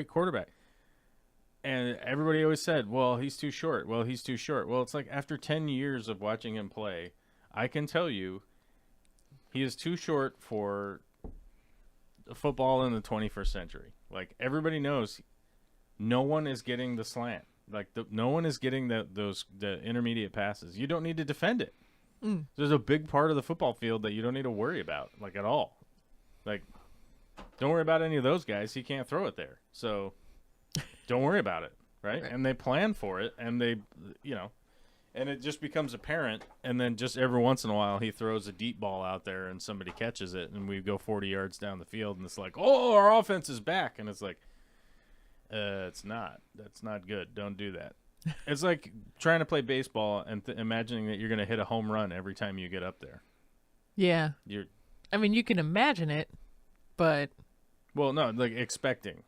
quarterback. And everybody always said, "Well, he's too short. Well, he's too short." Well, it's like after 10 years of watching him play, I can tell you he is too short for football in the 21st century. Like everybody knows no one is getting the slant. Like no one is getting the intermediate passes. You don't need to defend it. There's a big part of the football field that you don't need to worry about, like at all. Like Don't worry about any of those guys. He can't throw it there. So don't worry about it, right? Right. And they plan for it, and they, and it just becomes apparent. And then just every once in a while, he throws a deep ball out there, and somebody catches it, and we go 40 yards down the field, and it's like, oh, our offense is back. And it's like, it's not. That's not good. Don't do that. It's like trying to play baseball and imagining that you're going to hit a home run every time you get up there. Yeah. I mean, you can imagine it, but Well, no, like expecting.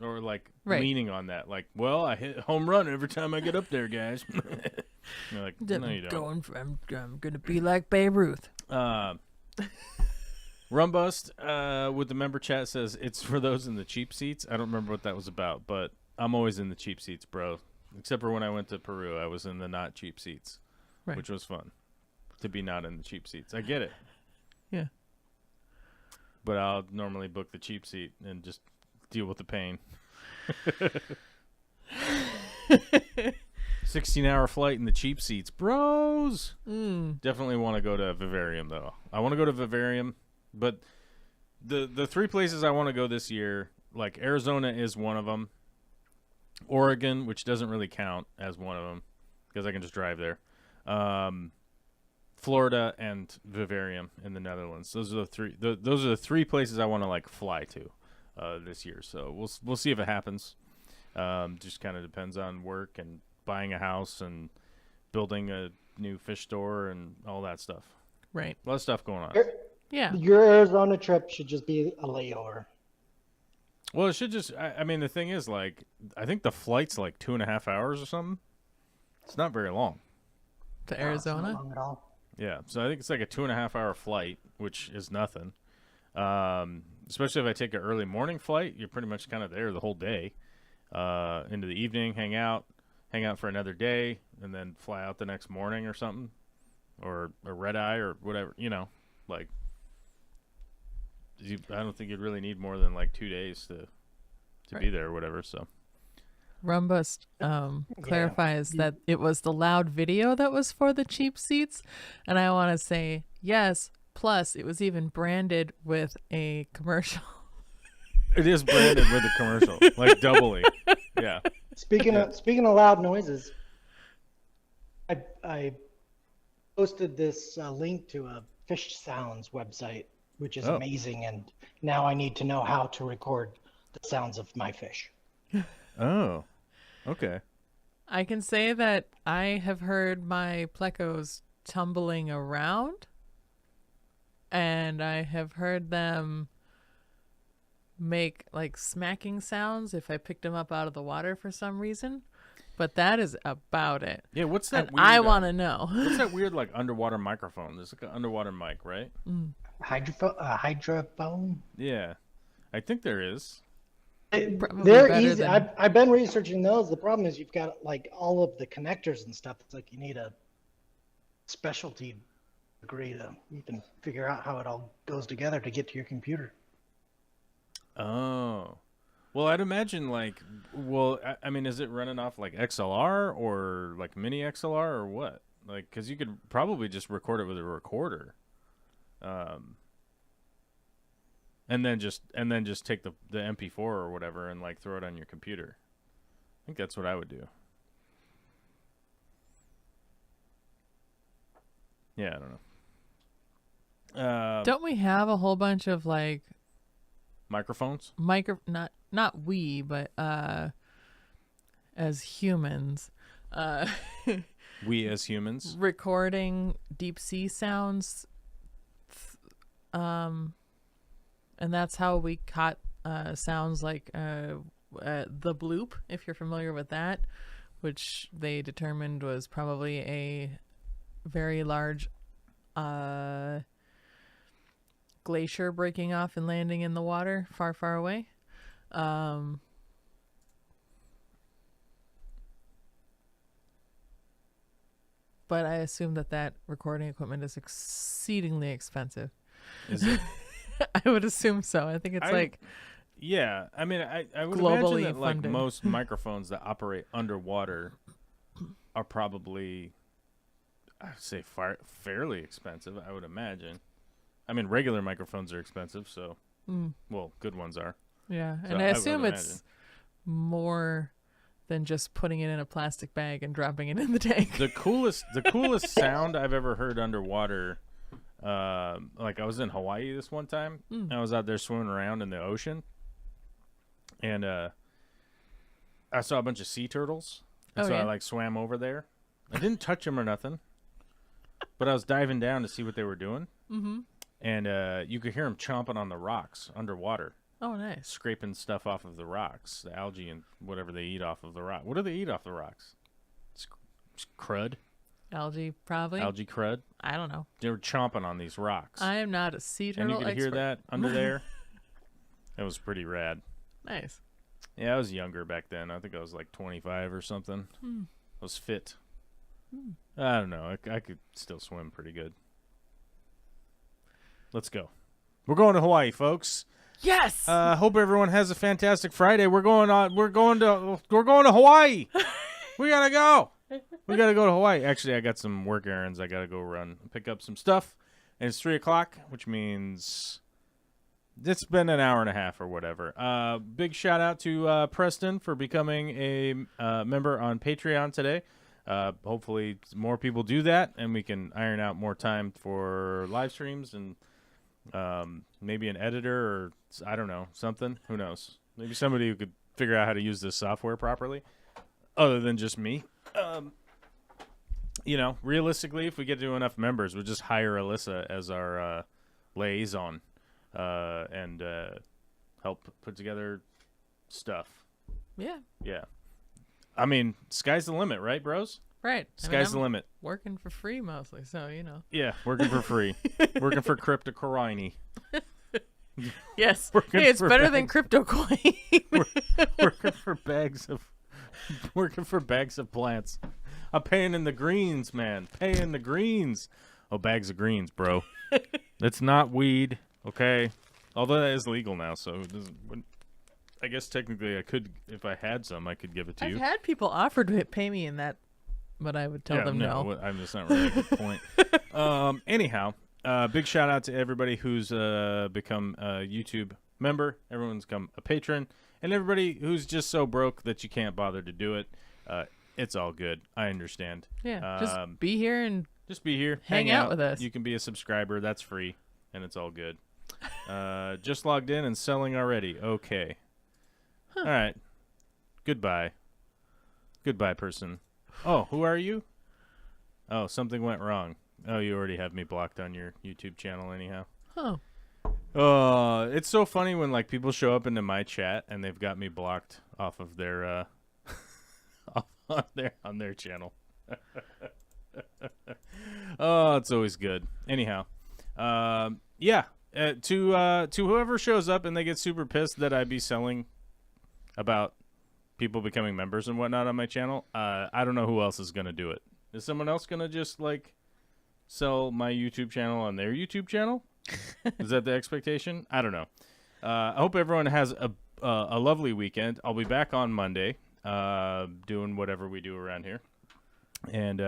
Or like Right. leaning on that. Like, well, I hit a home run every time I get up there, guys. You're like, no, you don't. I'm gonna be like Babe Ruth. Rumbust with the member chat says it's for those in the cheap seats. I don't remember what that was about, but I'm always in the cheap seats, bro. Except for when I went to Peru, I was in the not cheap seats, Right. which was fun to be not in the cheap seats. I get it. Yeah. But I'll normally book the cheap seat and just deal with the pain. 16-hour flight in the cheap seats, bros. Definitely want to go to Vivarium, though. I want to go to Vivarium, but the three places I want to go this year, like Arizona is one of them. Oregon, which doesn't really count as one of them because I can just drive there. Florida and Vivarium in the Netherlands. Those are the three. Those are the three places I want to like fly to this year. So we'll see if it happens. Just kind of depends on work and buying a house and building a new fish store and all that stuff. Right. A lot of stuff going on. Yeah. Your Arizona trip should just be a layover. Well, it should just. I mean, the thing is, like, I think the flight's like 2.5 hours or something. It's not very long. To It's Arizona. not long at all. Yeah, so I think it's like a 2.5 hour flight, which is nothing. Especially if I take an early morning flight, you're pretty much kind of there the whole day. Into the evening, hang out for another day, and then fly out the next morning or something, or a red eye or whatever. Like I don't think you'd really need more than like 2 days to be there or whatever. So. Rumbust clarifies that it was the loud video that was for the cheap seats, and I want to say yes. Plus, it was even branded with a commercial. It is branded with a commercial, like doubly. Yeah. Speaking of loud noises, I posted this link to a fish sounds website, which is amazing, and now I need to know how to record the sounds of my fish. Oh. Okay. I can say that I have heard my plecos tumbling around, and I have heard them make like smacking sounds if I picked them up out of the water for some reason. But that is about it. Yeah, what's that And weird? I want to know. What's that weird like underwater microphone? There's like an underwater mic, right? Hydrophone? Yeah. I think there is. Probably They're better easy. than- I've been researching those. The problem is you've got like all of the connectors and stuff. It's like you need a specialty degree to even figure out how it all goes together to get to your computer. Oh. Well, I'd imagine I mean, is it running off like XLR or like mini XLR or what? Like, because you could probably just record it with a recorder. And then just take the MP4 or whatever and like throw it on your computer. I think that's what I would do. Yeah, I don't know. Don't we have a whole bunch of like Microphones? not we, but as humans, We as humans? recording deep sea sounds, and that's how we caught sounds like the bloop, if you're familiar with that, which they determined was probably a very large glacier breaking off and landing in the water far, far away. But I assume that recording equipment is exceedingly expensive. Is it? I would assume so. I think it's Yeah, I mean, I would globally imagine that like funded. most microphones that operate underwater are probably, I would say, fairly expensive. I would imagine. I mean, regular microphones are expensive, so Well, good ones are. Yeah, So and I I would assume imagine. it's more than just putting it in a plastic bag and dropping it in the tank. The coolest sound I've ever heard underwater. Like I was in Hawaii this one time. And I was out there swimming around in the ocean, and I saw a bunch of sea turtles. And Oh, so yeah? I like swam over there. I didn't touch them or nothing, but I was diving down to see what they were doing. Mm-hmm. And you could hear them chomping on the rocks underwater, Oh, nice. scraping stuff off of the rocks, the algae and whatever they eat off of the rock. What do they eat off the rocks? It's crud, Algae, probably. algae crud. I don't know. They were chomping on these rocks, I am not a sea and turtle you could expert. hear that under there. It was pretty rad. Nice. Yeah, I was younger back then. I think I was like 25 or something. I was fit. I don't know. I could still swim pretty good. Let's go. We're going to Hawaii, folks. Yes. Hope everyone has a fantastic Friday. We're going to Hawaii. We gotta go. We gotta go to Hawaii. Actually, I got some work errands. I gotta go run, pick up some stuff, and it's 3:00, which means it's been an hour and a half or whatever. Big shout out to Preston for becoming a member on Patreon today. Hopefully more people do that, and we can iron out more time for live streams and maybe an editor or I don't know, something. Who knows? Maybe somebody who could figure out how to use this software properly, other than just me. You know, realistically, if we get to enough members, we'll just hire Alyssa as our liaison and help put together stuff. Yeah. Yeah. I mean, sky's the limit, right, bros? Right. Sky's the limit. Working for free mostly, so you know. Yeah, working for free. Working for cryptocurrency. Yes. Working Hey, it's for better than crypto coin. Working for bags of plants. I'm paying in the greens, man. Paying the greens. Oh, bags of greens, bro. That's not weed, okay? Although that is legal now, so it doesn't. I guess technically I could, if I had some, I could give it to you. I've had people offer to pay me in that, but I would tell them no. I'm just not really a good point. Anyhow, big shout out to everybody who's become a YouTube member. Everyone's become a patron. And everybody who's just so broke that you can't bother to do it. It's all good. I understand. Yeah, just be here and Just be here. Hang out with us. You can be a subscriber. That's free. And it's all good. Just logged in and selling already. Okay. All right. Goodbye. Goodbye, person. Oh, who are you? Oh, something went wrong. Oh, you already have me blocked on your YouTube channel anyhow. oh, It's so funny when like people show up into my chat and they've got me blocked off of their on their channel. Oh, it's always good. Anyhow, yeah. To whoever shows up and they get super pissed that I be selling about people becoming members and whatnot on my channel, I don't know who else is gonna do it. Is someone else gonna just like sell my YouTube channel on their YouTube channel? Is that the expectation? I don't know. I hope everyone has a lovely weekend. I'll be back on Monday, doing whatever we do around here, and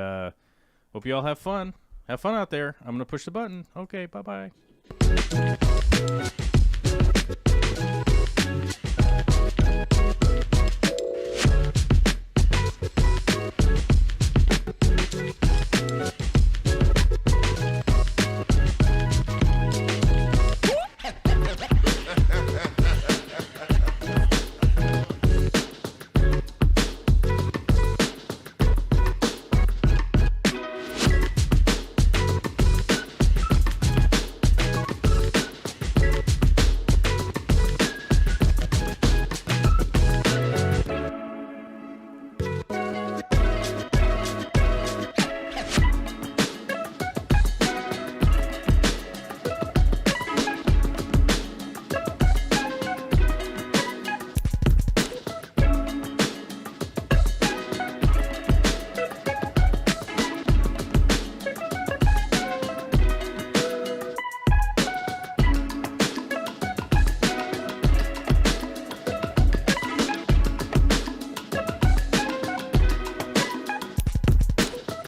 hope you all have fun. Have fun out there. I'm gonna push the button. Okay, bye bye.